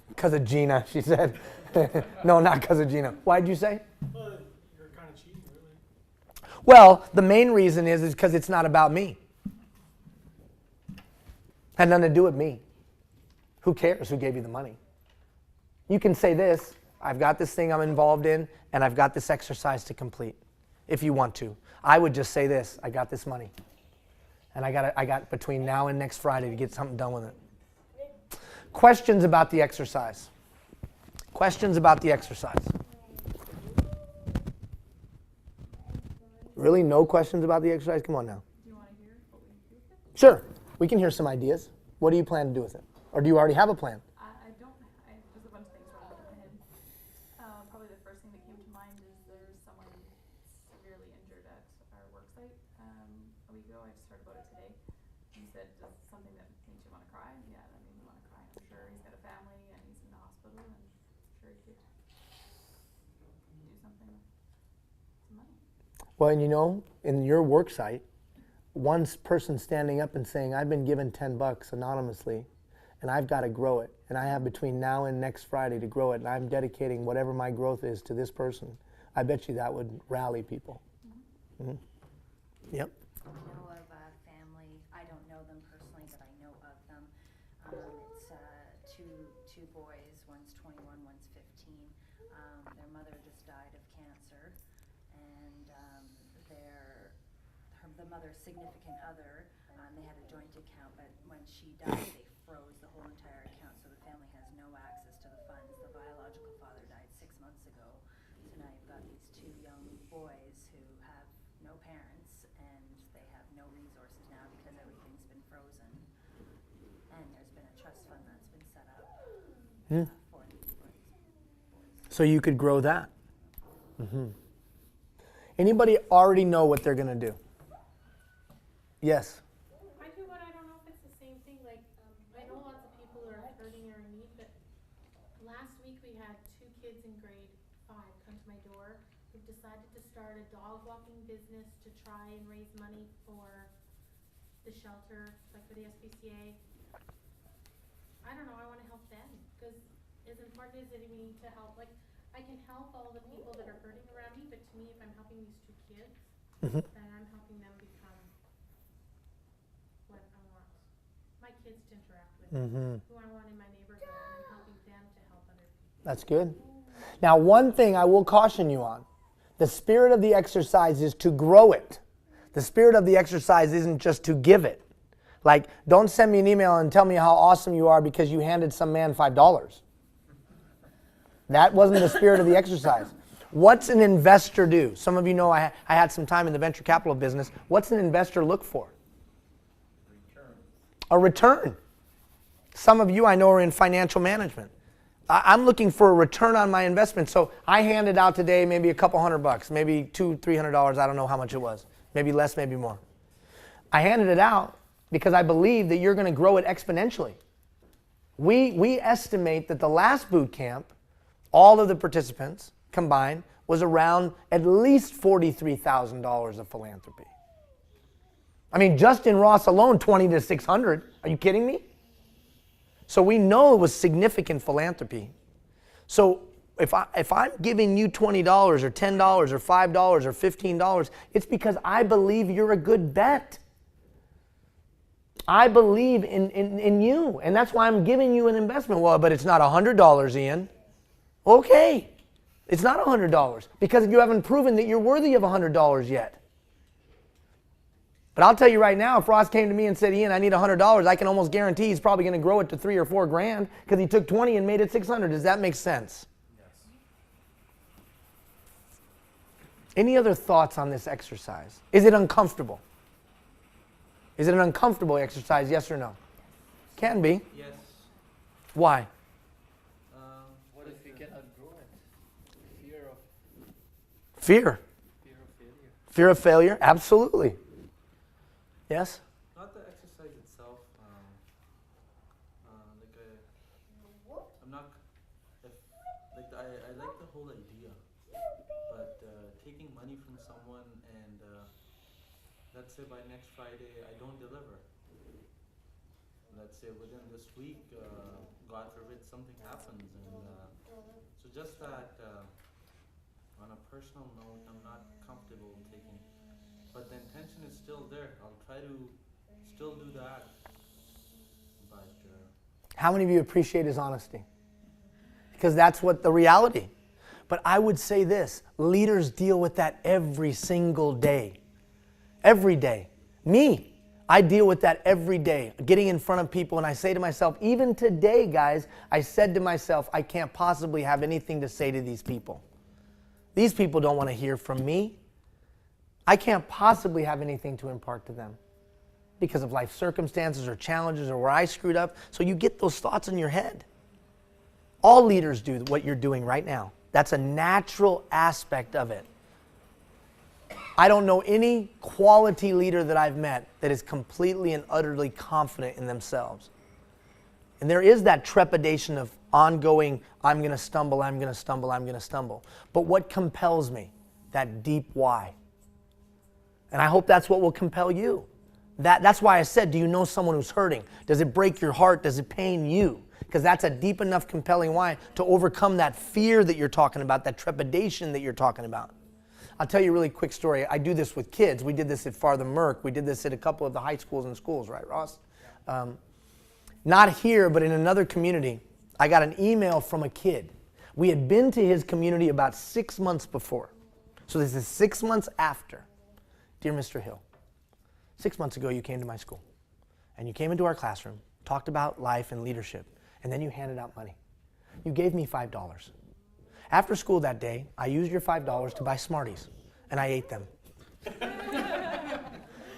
Because of Gina, she said. No, not because of Gina. Why'd you say? Well, you're kind of cheating, really. Well, the main reason is because it's not about me. Had nothing to do with me. Who cares who gave you the money? You can say this, I've got this thing I'm involved in, and I've got this exercise to complete, if you want to. I would just say this, I got this money. And I got between now and next Friday to get something done with it. Questions about the exercise? Questions about the exercise? Really, no questions about the exercise? Come on now. Do you want to hear what we do with it? Sure, we can hear some ideas. What do you plan to do with it? Or do you already have a plan? I don't. There's a bunch of things running through my head. Probably the first thing that came to mind is there's someone severely injured at our work site a week ago. I just heard about it today. He said, "Does something that makes you want to cry?" Yeah, that made me want to cry. I'm sure he's got a family and he's in the hospital, and I'm sure he could do something with some money. Well, and you know, in your work site, one person standing up and saying, I've been given $10 anonymously, and I've got to grow it, and I have between now and next Friday to grow it, and I'm dedicating whatever my growth is to this person, I bet you that would rally people. Mm-hmm. Yep. I know of a family, I don't know them personally, but I know of them. It's two boys, one's 21, one's 15. Their mother just died of cancer, and the mother's significant other, they had a joint account, but when she died, they froze the whole entire account, so the family has no access to the funds. The biological father died 6 months ago, so now you've got these two young boys who have no parents, and they have no resources now because everything's been frozen. And there's been a trust fund that's been set up for these boys. So you could grow that. Mm-hmm. Anybody already know what they're going to do? Yes. I do, but I don't know if it's the same thing. Like, I know lots of people are hurting or in need, but last week we had 2 kids in grade 5 come to my door who've decided to start a dog walking business to try and raise money for the shelter, like for the SPCA. I don't know, I want to help them, because as important as it me to help, like, I can help all the people that are hurting around me, but to me, if I'm helping these 2 kids, then I'm helping them become what I want my kids to interact with, who I want in my neighborhood, and I'm helping them to help other people. That's good. Now, one thing I will caution you on, the spirit of the exercise is to grow it. The spirit of the exercise isn't just to give it. Like, don't send me an email and tell me how awesome you are because you handed some man $5. That wasn't the spirit of the exercise. What's an investor do? Some of you know I had some time in the venture capital business. What's an investor look for? A return. Some of you I know are in financial management. I'm looking for a return on my investment. So I handed out today maybe a couple $100, maybe $200-300. I don't know how much it was. Maybe less, maybe more. I handed it out because I believe that you're going to grow it exponentially. We estimate that the last boot camp, all of the participants combined, was around at least $43,000 of philanthropy. I mean, just in Ross alone, 20 to 600. Are you kidding me? So we know it was significant philanthropy. So if I'm giving you $20 or $10 or $5 or $15, it's because I believe you're a good bet. I believe in you, and that's why I'm giving you an investment. Well, but it's not $100, Ian. Okay, it's not $100 because you haven't proven that you're worthy of $100 yet. But I'll tell you right now, if Ross came to me and said, Ian, I need $100, I can almost guarantee he's probably going to grow it to $3 or $4 grand because he took 20 and made it 600. Does that make sense? Yes. Any other thoughts on this exercise? Is it uncomfortable? Is it an uncomfortable exercise, yes or no? Can be. Yes. Why? What if you cannot grow it? Fear of Fear. failure. Fear of failure? Absolutely. Yes? Not the exercise itself. I'm not. I like the whole idea, but taking money from someone and let's say by next Friday I don't deliver. Let's say within this week, God forbid, something happens, and so just that. On a personal note, I'm not comfortable taking. But the intention is still there. I'll try to still do that. But how many of you appreciate his honesty? Because that's what the reality. But I would say this, leaders deal with that every single day. Every day. Me, I deal with that every day. Getting in front of people and I say to myself, even today, guys, I said to myself, I can't possibly have anything to say to these people. These people don't want to hear from me. I can't possibly have anything to impart to them because of life circumstances or challenges or where I screwed up. So you get those thoughts in your head. All leaders do what you're doing right now. That's a natural aspect of it. I don't know any quality leader that I've met that is completely and utterly confident in themselves. And there is that trepidation of ongoing, I'm going to stumble, I'm going to stumble, I'm going to stumble. But what compels me? That deep why. And I hope that's what will compel you. That's why I said, do you know someone who's hurting? Does it break your heart? Does it pain you? Because that's a deep enough compelling why to overcome that fear that you're talking about, that trepidation that you're talking about. I'll tell you a really quick story. I do this with kids. We did this at Farther Merck. We did this at a couple of the high schools and schools, right, Ross? Not here, but in another community. I got an email from a kid. We had been to his community about 6 months before. So this is 6 months after. Dear Mr. Hill, 6 months ago you came to my school. And you came into our classroom, talked about life and leadership, and then you handed out money. You gave me $5. After school that day, I used your $5 to buy Smarties, and I ate them.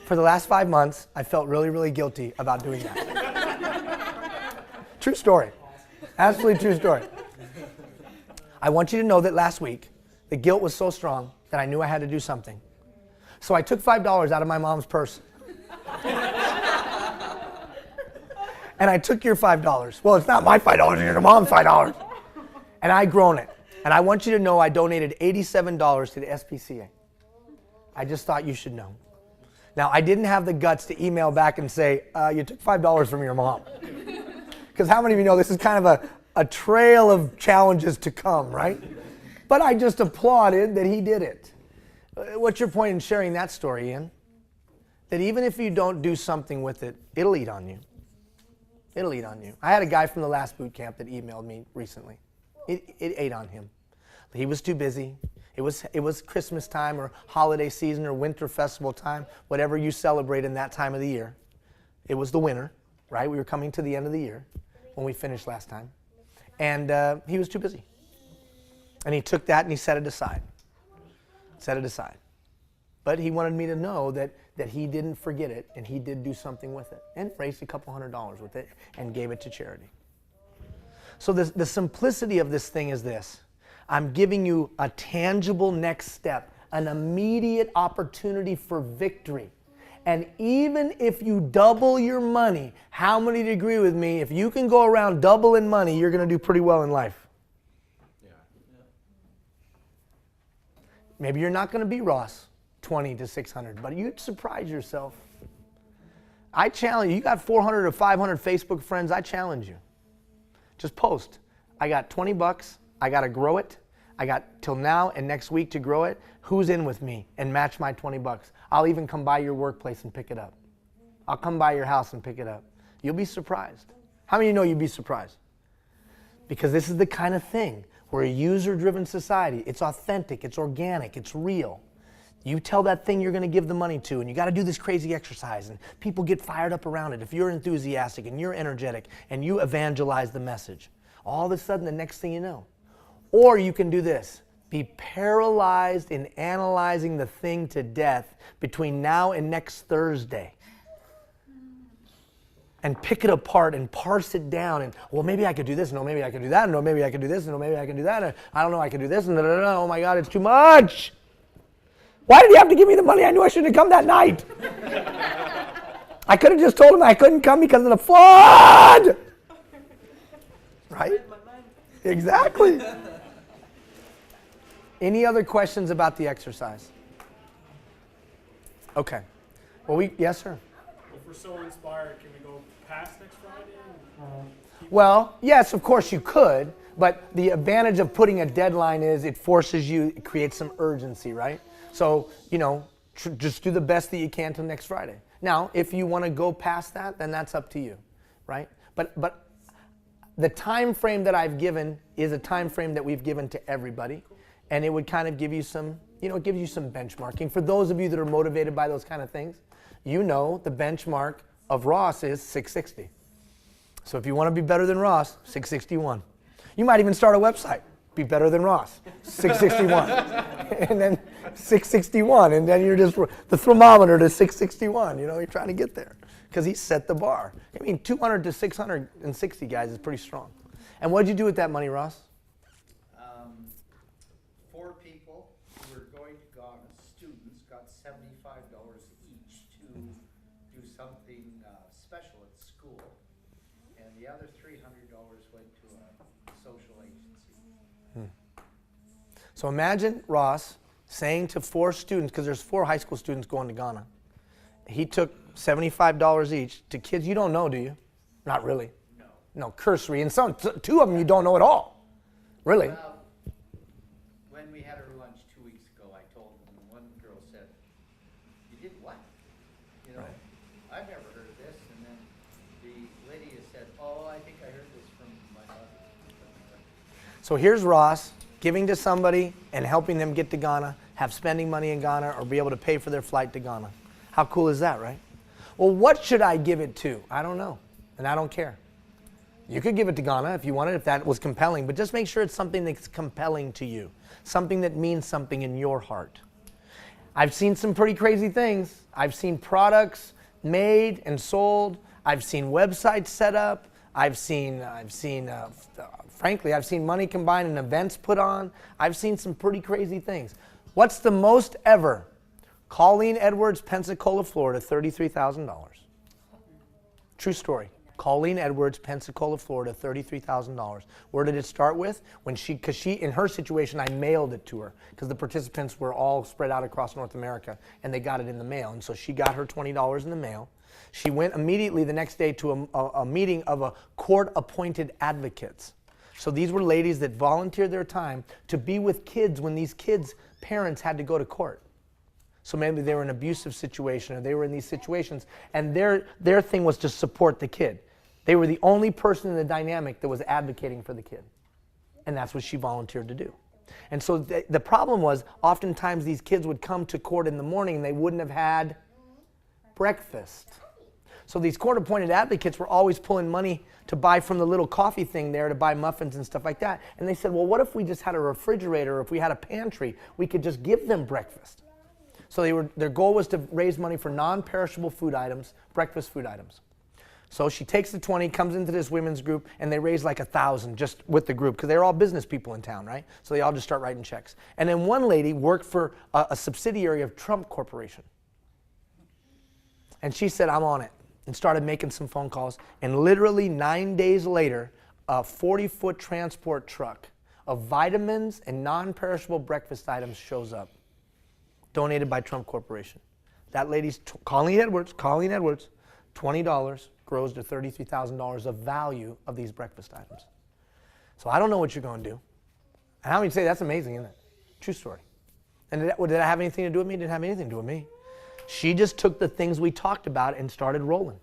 For the last 5 months, I felt really, really guilty about doing that. True story. Absolutely true story. I want you to know that last week, the guilt was so strong that I knew I had to do something. So I took $5 out of my mom's purse. And I took your $5. Well, it's not my $5, it's your mom's $5. And I grown it. And I want you to know I donated $87 to the SPCA. I just thought you should know. Now, I didn't have the guts to email back and say, you took $5 from your mom. Because how many of you know this is kind of a trail of challenges to come, right? But I just applauded that he did it. What's your point in sharing that story, Ian? That even if you don't do something with it, it'll eat on you. It'll eat on you. I had a guy from the last boot camp that emailed me recently. It ate on him. He was too busy. It was Christmas time or holiday season or winter festival time, whatever you celebrate in that time of the year. It was the winter, right? We were coming to the end of the year when we finished last time. And he was too busy. And he took that and he set it aside. Set it aside. But he wanted me to know that he didn't forget it and he did do something with it and raised a couple $100 with it and gave it to charity. So the simplicity of this thing is this. I'm giving you a tangible next step, an immediate opportunity for victory. And even if you double your money, how many agree with me? If you can go around doubling money, you're going to do pretty well in life. Yeah. Maybe you're not going to be Ross, 20 to 600, but you'd surprise yourself. I challenge you. You got 400 or 500 Facebook friends, I challenge you. Just post. I got $20. I got to grow it. I got till now and next week to grow it. Who's in with me and match my $20? I'll even come by your workplace and pick it up. I'll come by your house and pick it up. You'll be surprised. How many of you know you'd be surprised? Because this is the kind of thing. We're a user-driven society. It's authentic, it's organic, it's real. You tell that thing you're going to give the money to, and you got to do this crazy exercise, and people get fired up around it. If you're enthusiastic and you're energetic and you evangelize the message, all of a sudden the next thing you know. Or you can do this. Be paralyzed in analyzing the thing to death between now and next Thursday. And pick it apart and parse it down. And, well, maybe I could do this. No, maybe I could do that. No, maybe I could do this. No, maybe I could do that. I don't know, I could do this. And oh my God, it's too much. Why did he have to give me the money? I knew I shouldn't have come that night. I could have just told him I couldn't come because of the flood. Right? Exactly. Any other questions about the exercise? Okay. Well, yes, sir. If we're so inspired, can we go past next Friday? Well, yes, of course you could, but the advantage of putting a deadline is it forces you, it creates some urgency, right? So, just do the best that you can till next Friday. Now, if you want to go past that, then that's up to you, right? But the time frame that I've given is a time frame that we've given to everybody, and it would kind of give you some, it gives you some benchmarking. For those of you that are motivated by those kind of things, the benchmark of Ross is 660. So if you want to be better than Ross, 661. You might even start a website. Be better than Ross, 661. And then 661, and then you're just the thermometer to 661. You're trying to get there because he set the bar. 200 to 660 guys is pretty strong. And what did you do with that money, Ross? 4 people who were going to Ghana, students, got $75 each to do something special at school, and the other $300 went to a social agency. So imagine Ross saying to 4 students, because there's 4 high school students going to Ghana, he took $75 each to kids you don't know, do you? Not really. No, cursory. And 2 of them you don't know at all. Really. When we had our lunch 2 weeks ago, I told them, and one girl said, "You did what?" Right. I've never heard of this. And then the lady has said, "Oh, I think I heard this from my mother." So here's Ross giving to somebody and helping them get to Ghana, have spending money in Ghana, or be able to pay for their flight to Ghana. How cool is that, right? Well, what should I give it to? I don't know, and I don't care. You could give it to Ghana if you wanted, if that was compelling, but just make sure it's something that's compelling to you, something that means something in your heart. I've seen some pretty crazy things. I've seen products made and sold. I've seen websites set up. Frankly, I've seen money combined and events put on. I've seen some pretty crazy things. What's the most ever? Colleen Edwards, Pensacola, Florida, $33,000. True story. Colleen Edwards, Pensacola, Florida, $33,000. Where did it start with? Because she, in her situation, I mailed it to her because the participants were all spread out across North America and they got it in the mail. And so she got her $20 in the mail. She went immediately the next day to a meeting of a court-appointed advocates. So these were ladies that volunteered their time to be with kids when these kids' parents had to go to court. So maybe they were in an abusive situation or they were in these situations and their thing was to support the kid. They were the only person in the dynamic that was advocating for the kid. And that's what she volunteered to do. And so the problem was oftentimes these kids would come to court in the morning and they wouldn't have had breakfast. So these court-appointed advocates were always pulling money to buy from the little coffee thing there to buy muffins and stuff like that. And they said, well, what if we just had a refrigerator or if we had a pantry, we could just give them breakfast. So their goal was to raise money for non-perishable food items, breakfast food items. So she takes the 20, comes into this women's group, and they raise like 1,000 just with the group because they're all business people in town, right? So they all just start writing checks. And then one lady worked for a subsidiary of Trump Corporation. And she said, I'm on it, and started making some phone calls. And literally 9 days later, a 40-foot transport truck of vitamins and non-perishable breakfast items shows up, donated by Trump Corporation. That lady's, Colleen Edwards, $20 grows to $33,000 of value of these breakfast items. So I don't know what you're going to do. And how many say that's amazing, isn't it? True story. And did that have anything to do with me? It didn't have anything to do with me. She just took the things we talked about and started rolling.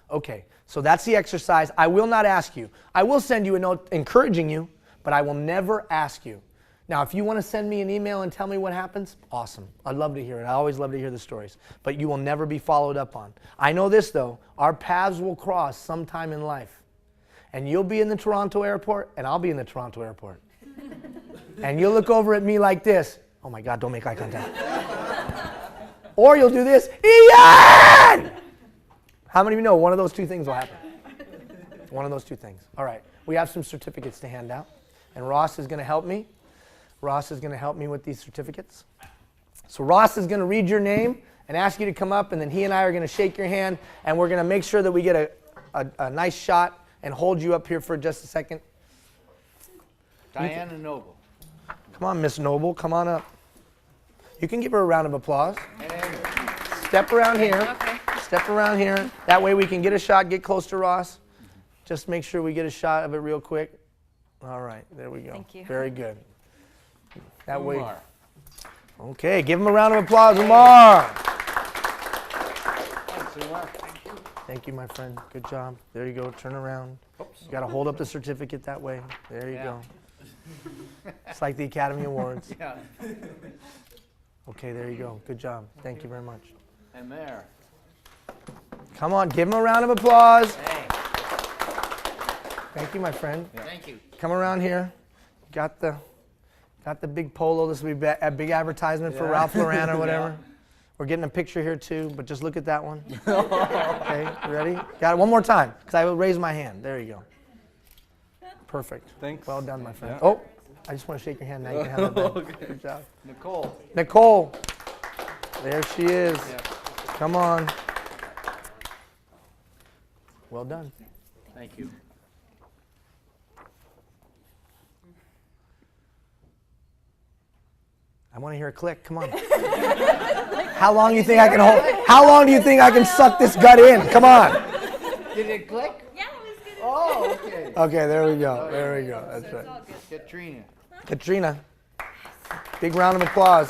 Okay, so that's the exercise. I will not ask you. I will send you a note encouraging you, but I will never ask you. Now, if you want to send me an email and tell me what happens, awesome. I'd love to hear it. I always love to hear the stories. But you will never be followed up on. I know this, though. Our paths will cross sometime in life. And you'll be in the Toronto airport, and I'll be in the Toronto airport. And you'll look over at me like this. Oh, my God, don't make eye contact. Or you'll do this. Ian! How many of you know one of those two things will happen? One of those two things. All right. We have some certificates to hand out. And Ross is going to help me. Ross is going to help me with these certificates. So Ross is going to read your name and ask you to come up, and then he and I are going to shake your hand, and we're going to make sure that we get a nice shot and hold you up here for just a second. Diana Noble. Come on, Miss Noble. Come on up. You can give her a round of applause. Step around here. Okay. Step around here. That way we can get a shot, get close to Ross. Just make sure we get a shot of it real quick. All right, there we go. Thank you. Very good. That way. Umar. Okay, give him a round of applause, Umar. Thanks, Umar. Thank you. Thank you, my friend. Good job. There you go. Turn around. You got to hold up the certificate that way. There you go. It's like the Academy Awards. Yeah. Okay, there you go. Good job. Thank you very much. And there. Come on, give him a round of applause. Hey. Thank you, my friend. Thank you. Come around here. Got the big polo. This will be a big advertisement for Ralph Lauren or whatever. We're getting a picture here too, but just look at that one. Okay, ready? Got it one more time, because I will raise my hand. There you go. Perfect. Thanks. Well done, my friend. Yeah. Oh, I just want to shake your hand. Now you can have it back. Okay. Good job. Nicole. Nicole. There she is. Yeah. Come on. Well done. Thank you. I want to hear a click. Come on. How long do you think I can hold? How long do you think I can suck this gut in? Come on. Did it click? Yeah, it was good. Oh, okay. Okay, there we go. There we go. That's right. Katrina. Katrina. Big round of applause.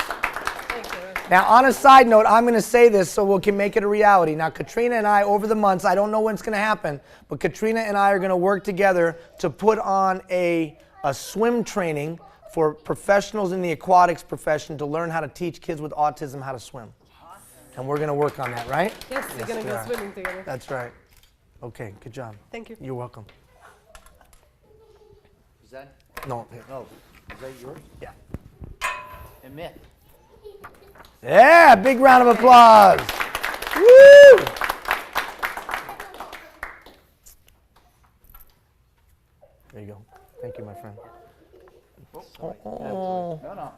Now, on a side note, I'm going to say this so we can make it a reality. Now, Katrina and I, over the months, I don't know when it's going to happen, but Katrina and I are going to work together to put on a swim training for professionals in the aquatics profession to learn how to teach kids with autism how to swim. Awesome. And we're going to work on that, right? Yes, we're going to go swimming together. That's right. Okay, good job. Thank you. You're welcome. Is that? No. Here. No. Is that yours? Yeah. Emit. Yeah, big round of applause. Woo! There you go. Thank you, my friend. Oh. No.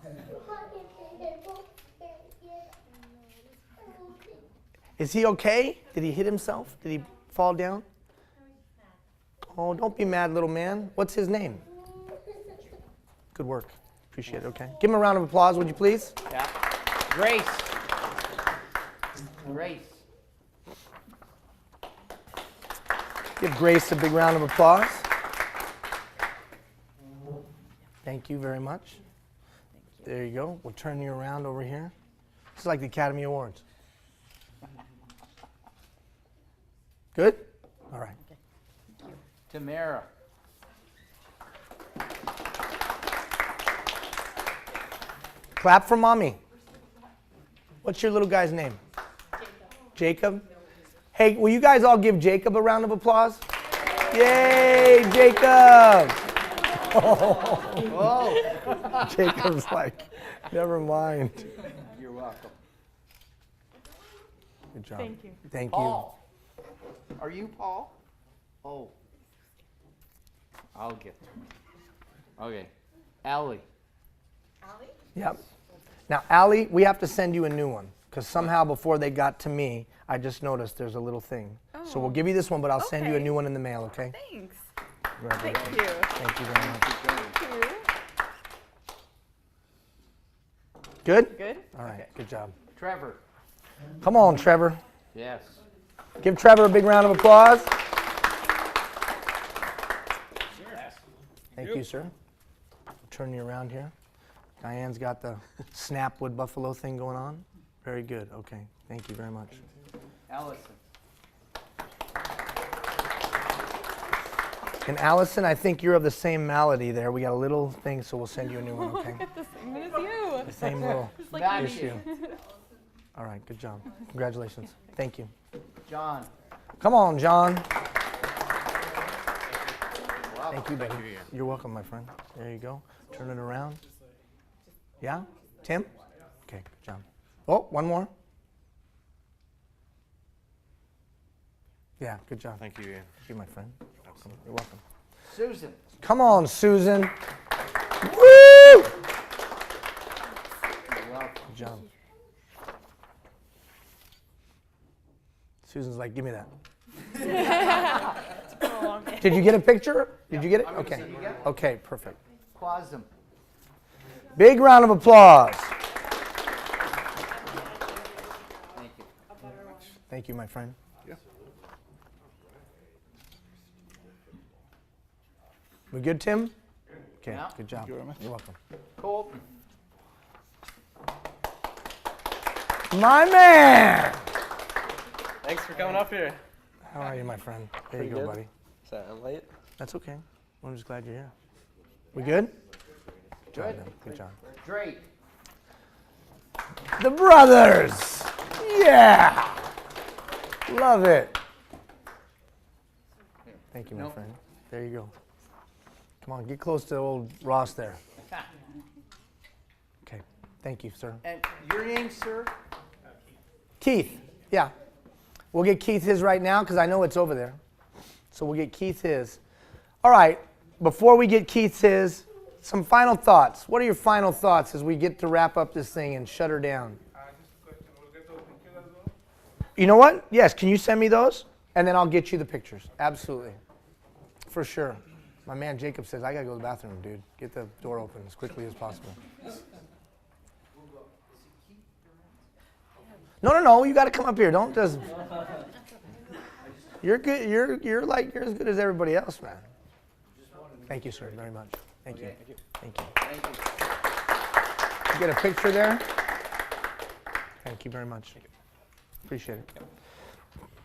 Is he okay? Did he hit himself? Did he fall down? Oh, don't be mad, little man. What's his name? Good work. Appreciate it, okay. Give him a round of applause, would you please? Yeah. Grace. Grace. Give Grace a big round of applause. Thank you very much. There you go. We'll turn you around over here. It's like the Academy Awards. Good? All right. Tamara. Clap for mommy. What's your little guy's name? Jacob. Hey, will you guys all give Jacob a round of applause? Yay, Jacob! Oh. Jacob's like, never mind. You're welcome. Good job. Thank you. Thank Paul. Are you Paul? Oh. I'll get to it. Okay. Allie. you. Yep. Now, Allie, we have to send you a new one because somehow before they got to me, I just noticed there's a little thing. So we'll give you this one, but I'll send you a new one in the mail, okay? Thanks. Thank you. Thank you very much. Thank you. Good? Good? All right, good job. Trevor. Come on, Trevor. Yes. Give Trevor a big round of applause. Thank you, sir. Turn you around here. Diane's got the snapwood buffalo thing going on. Very good. Okay. Thank you very much. Allison. And Allison, I think you're of the same malady there. We got a little thing, so we'll send you a new one, okay? The same as you. The same little Just like Back me. issue. All right, good job. Congratulations. Thank you. John. Come on, John. Wow. Thank you, buddy. You're welcome, my friend. There you go. Turn it around. Yeah? Tim? Okay, good job. Oh, one more. Yeah, good job. Thank you, Ian. Thank you, my friend. You're welcome. Susan. Come on, Susan. Woo! Good job. Susan's like, give me that. Did you get a picture? Did you get it? Okay. Okay, perfect. Quasum. Big round of applause. Thank you. Thank you, my friend. We good, Tim? Okay, Yeah. good job. You're welcome. Colton. My man! Thanks for coming up here. How are you, my friend? There you Pretty go, good. buddy. Sorry, I'm late. That's okay. I'm just glad you're here. We good? Good. Good job. Drake. The brothers! Yeah! Love it. Thank you, my Nope. friend. There you go. Come on, get close to old Ross there. Okay. Thank you, sir. And your name, sir? Keith. Yeah. We'll get Keith his right now because I know it's over there. So we'll get Keith his. All right. Before we get Keith his, some final thoughts. What are your final thoughts as we get to wrap up this thing and shut her down? Just a question, we'll get those pictures as well? You know what? Yes. Can you send me those? And then I'll get you the pictures. Absolutely. For sure. My man Jacob says, I got to go to the bathroom, dude. Get the door open as quickly as possible. No. You got to come up here. Don't just. You're good. You're as good as everybody else, man. Thank you, sir, very much. Thank you. Thank you. Thank you. You get a picture there? Thank you very much. Appreciate it.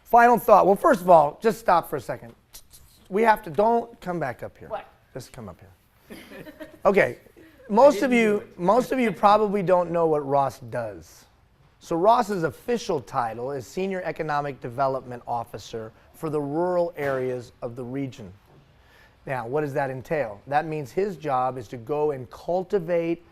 Final thought. Well, first of all, just stop for a second. We have to, don't come back up here. What? Just come up here. Okay. Most of you probably don't know what Ross does. So Ross's official title is Senior Economic Development Officer for the rural areas of the region. Now, what does that entail? That means his job is to go and cultivate,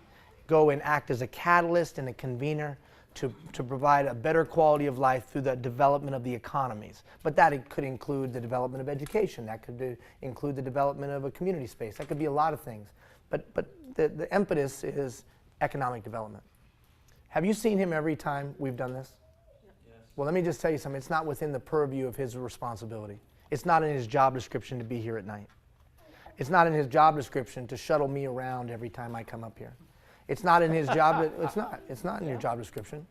go and act as a catalyst and a convener to provide a better quality of life through the development of the economies. But that could include the development of education. That could include the development of a community space. That could be a lot of things. But the impetus is economic development. Have you seen him every time we've done this? Yes. Well, let me just tell you something. It's not within the purview of his responsibility. It's not in his job description to be here at night. It's not in his job description to shuttle me around every time I come up here. It's not in his job. It's not in your job description.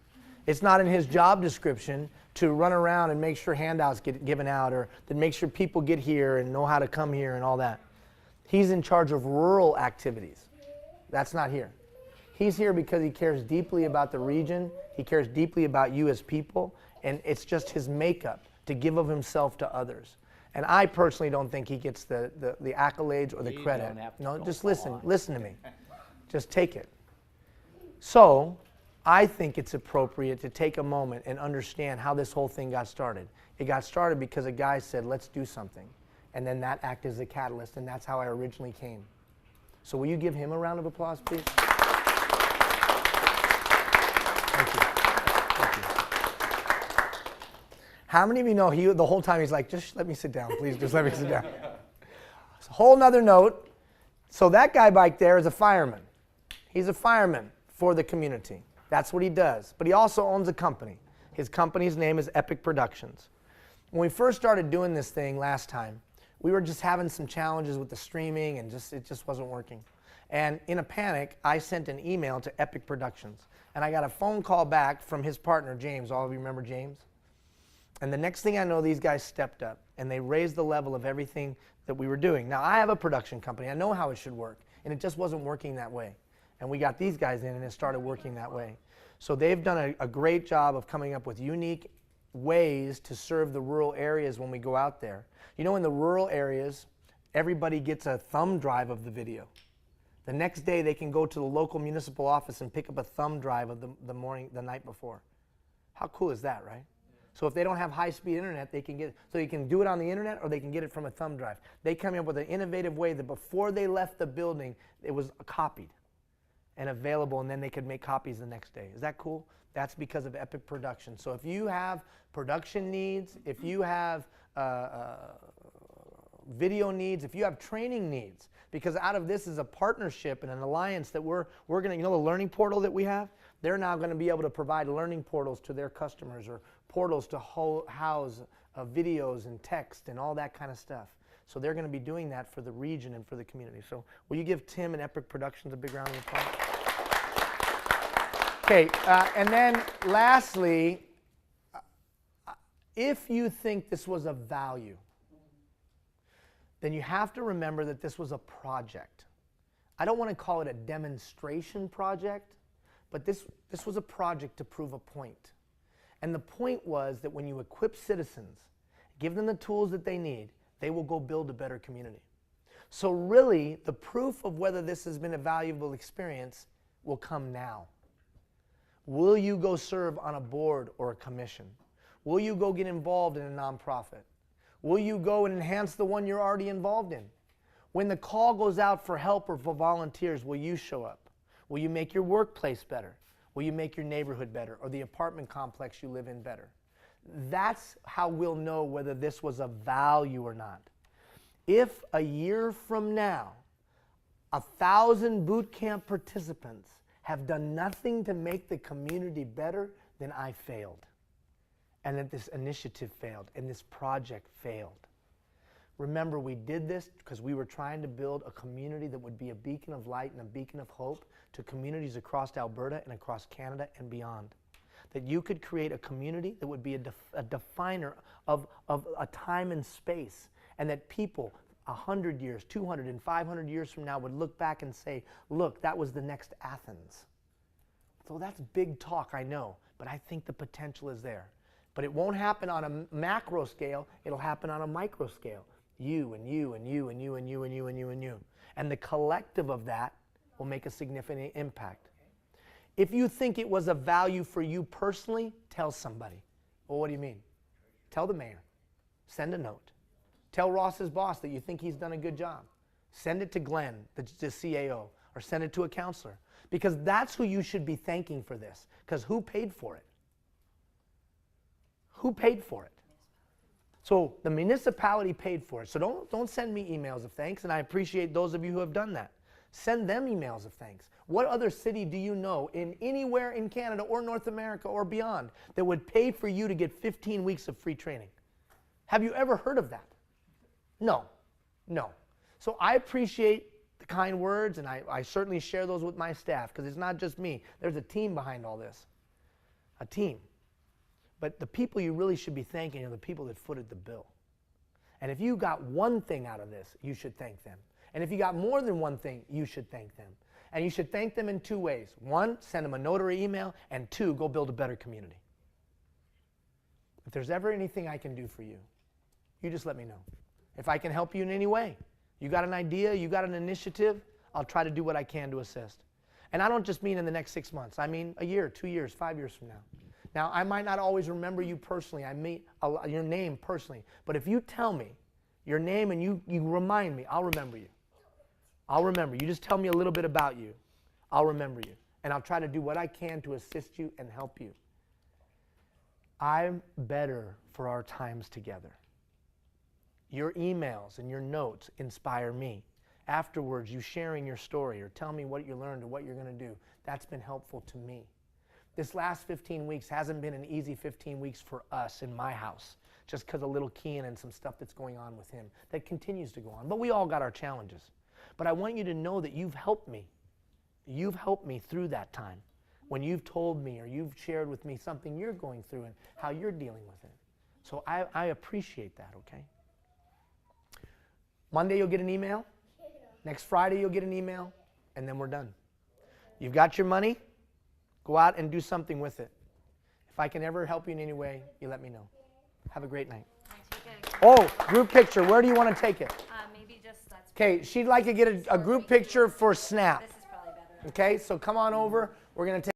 It's not in his job description to run around and make sure handouts get given out or to make sure people get here and know how to come here and all that. He's in charge of rural activities. That's not here. He's here because he cares deeply about the region. He cares deeply about you as people. And it's just his makeup to give of himself to others. And I personally don't think he gets the accolades or the You credit. don't have to No, go just far. listen to me. Just take it. So I think it's appropriate to take a moment and understand how this whole thing got started. It got started because a guy said, let's do something. And then that acted as a catalyst, and that's how I originally came. So will you give him a round of applause, please? Thank you. Thank you. How many of you know the whole time he's like, just let me sit down, please, just let me sit down. It's a whole nother note. So that guy back there is a fireman. He's a fireman for the community. That's what he does. But he also owns a company. His company's name is Epic Productions. When we first started doing this thing last time, we were just having some challenges with the streaming and it just wasn't working. And in a panic, I sent an email to Epic Productions. And I got a phone call back from his partner, James. All of you remember James? And the next thing I know, these guys stepped up and they raised the level of everything that we were doing. Now, I have a production company. I know how it should work. And it just wasn't working that way. And we got these guys in and it started working that way. So they've done a great job of coming up with unique ways to serve the rural areas when we go out there. You know, in the rural areas, everybody gets a thumb drive of the video. The next day they can go to the local municipal office and pick up a thumb drive of the night before. How cool is that, right? So if they don't have high-speed internet, they can get, so you can do it on the internet or they can get it from a thumb drive. They come up with an innovative way that before they left the building, it was copied and available, and then they could make copies the next day. Is that cool? That's because of Epic Production. So if you have production needs, if you have video needs, if you have training needs, because out of this is a partnership and an alliance that we're going to, you know, the learning portal that we have, they're now going to be able to provide learning portals to their customers, or portals to house videos and text and all that kind of stuff. So they're going to be doing that for the region and for the community. So will you give Tim and Epic Productions a big round of applause? Okay, and then lastly, if you think this was of value, then you have to remember that this was a project. I don't want to call it a demonstration project, but this was a project to prove a point. And the point was that when you equip citizens, give them the tools that they need, they will go build a better community. So really, the proof of whether this has been a valuable experience will come now. Will you go serve on a board or a commission? Will you go get involved in a nonprofit? Will you go and enhance the one you're already involved in? When the call goes out for help or for volunteers, will you show up? Will you make your workplace better? Will you make your neighborhood better, or the apartment complex you live in better? That's how we'll know whether this was of value or not. If a year from now, 1,000 boot camp participants have done nothing to make the community better, then I failed. And that this initiative failed, and this project failed. Remember, we did this because we were trying to build a community that would be a beacon of light and a beacon of hope to communities across Alberta and across Canada and beyond. That you could create a community that would be a definer of a time and space, and that people 100 years, 200 and 500 years from now would look back and say, look, that was the next Athens. So that's big talk, I know, but I think the potential is there. But it won't happen on a macro scale, it'll happen on a micro scale. You and you and you and you and you and you and you and you. And the collective of that will make a significant impact. If you think it was of value for you personally, tell somebody. Well, what do you mean? Tell the mayor. Send a note. Tell Ross's boss that you think he's done a good job. Send it to Glenn, the CAO, or send it to a counselor. Because that's who you should be thanking for this. Because who paid for it? Who paid for it? So the municipality paid for it. So don't send me emails of thanks, and I appreciate those of you who have done that. Send them emails of thanks. What other city do you know in anywhere in Canada or North America or beyond that would pay for you to get 15 weeks of free training? Have you ever heard of that? No. No. So I appreciate the kind words, and I certainly share those with my staff, because it's not just me. There's a team behind all this. A team. But the people you really should be thanking are the people that footed the bill. And if you got one thing out of this, you should thank them. And if you got more than one thing, you should thank them. And you should thank them in two ways. One, send them a note or email, and two, go build a better community. If there's ever anything I can do for you, you just let me know. If I can help you in any way, you got an idea, you got an initiative, I'll try to do what I can to assist. And I don't just mean in the next 6 months. I mean a year, 2 years, 5 years from now. Now, I might not always remember you personally. I mean your name personally. But if you tell me your name and you remind me, I'll remember you. I'll remember. You just tell me a little bit about you. I'll remember you. And I'll try to do what I can to assist you and help you. I'm better for our times together. Your emails and your notes inspire me. Afterwards, you sharing your story or tell me what you learned or what you're going to do, that's been helpful to me. This last 15 weeks hasn't been an easy 15 weeks for us in my house, just because of little Kean and some stuff that's going on with him that continues to go on. But we all got our challenges. But I want you to know that you've helped me. You've helped me through that time when you've told me or you've shared with me something you're going through and how you're dealing with it. So I appreciate that, okay? Monday you'll get an email. Next Friday you'll get an email, and then we're done. You've got your money. Go out and do something with it. If I can ever help you in any way, you let me know. Have a great night. Oh, group picture. Where do you want to take it? Maybe just that's. Okay, she'd like to get a group picture for Snap. This is probably better. Okay, so come on over. We're going to take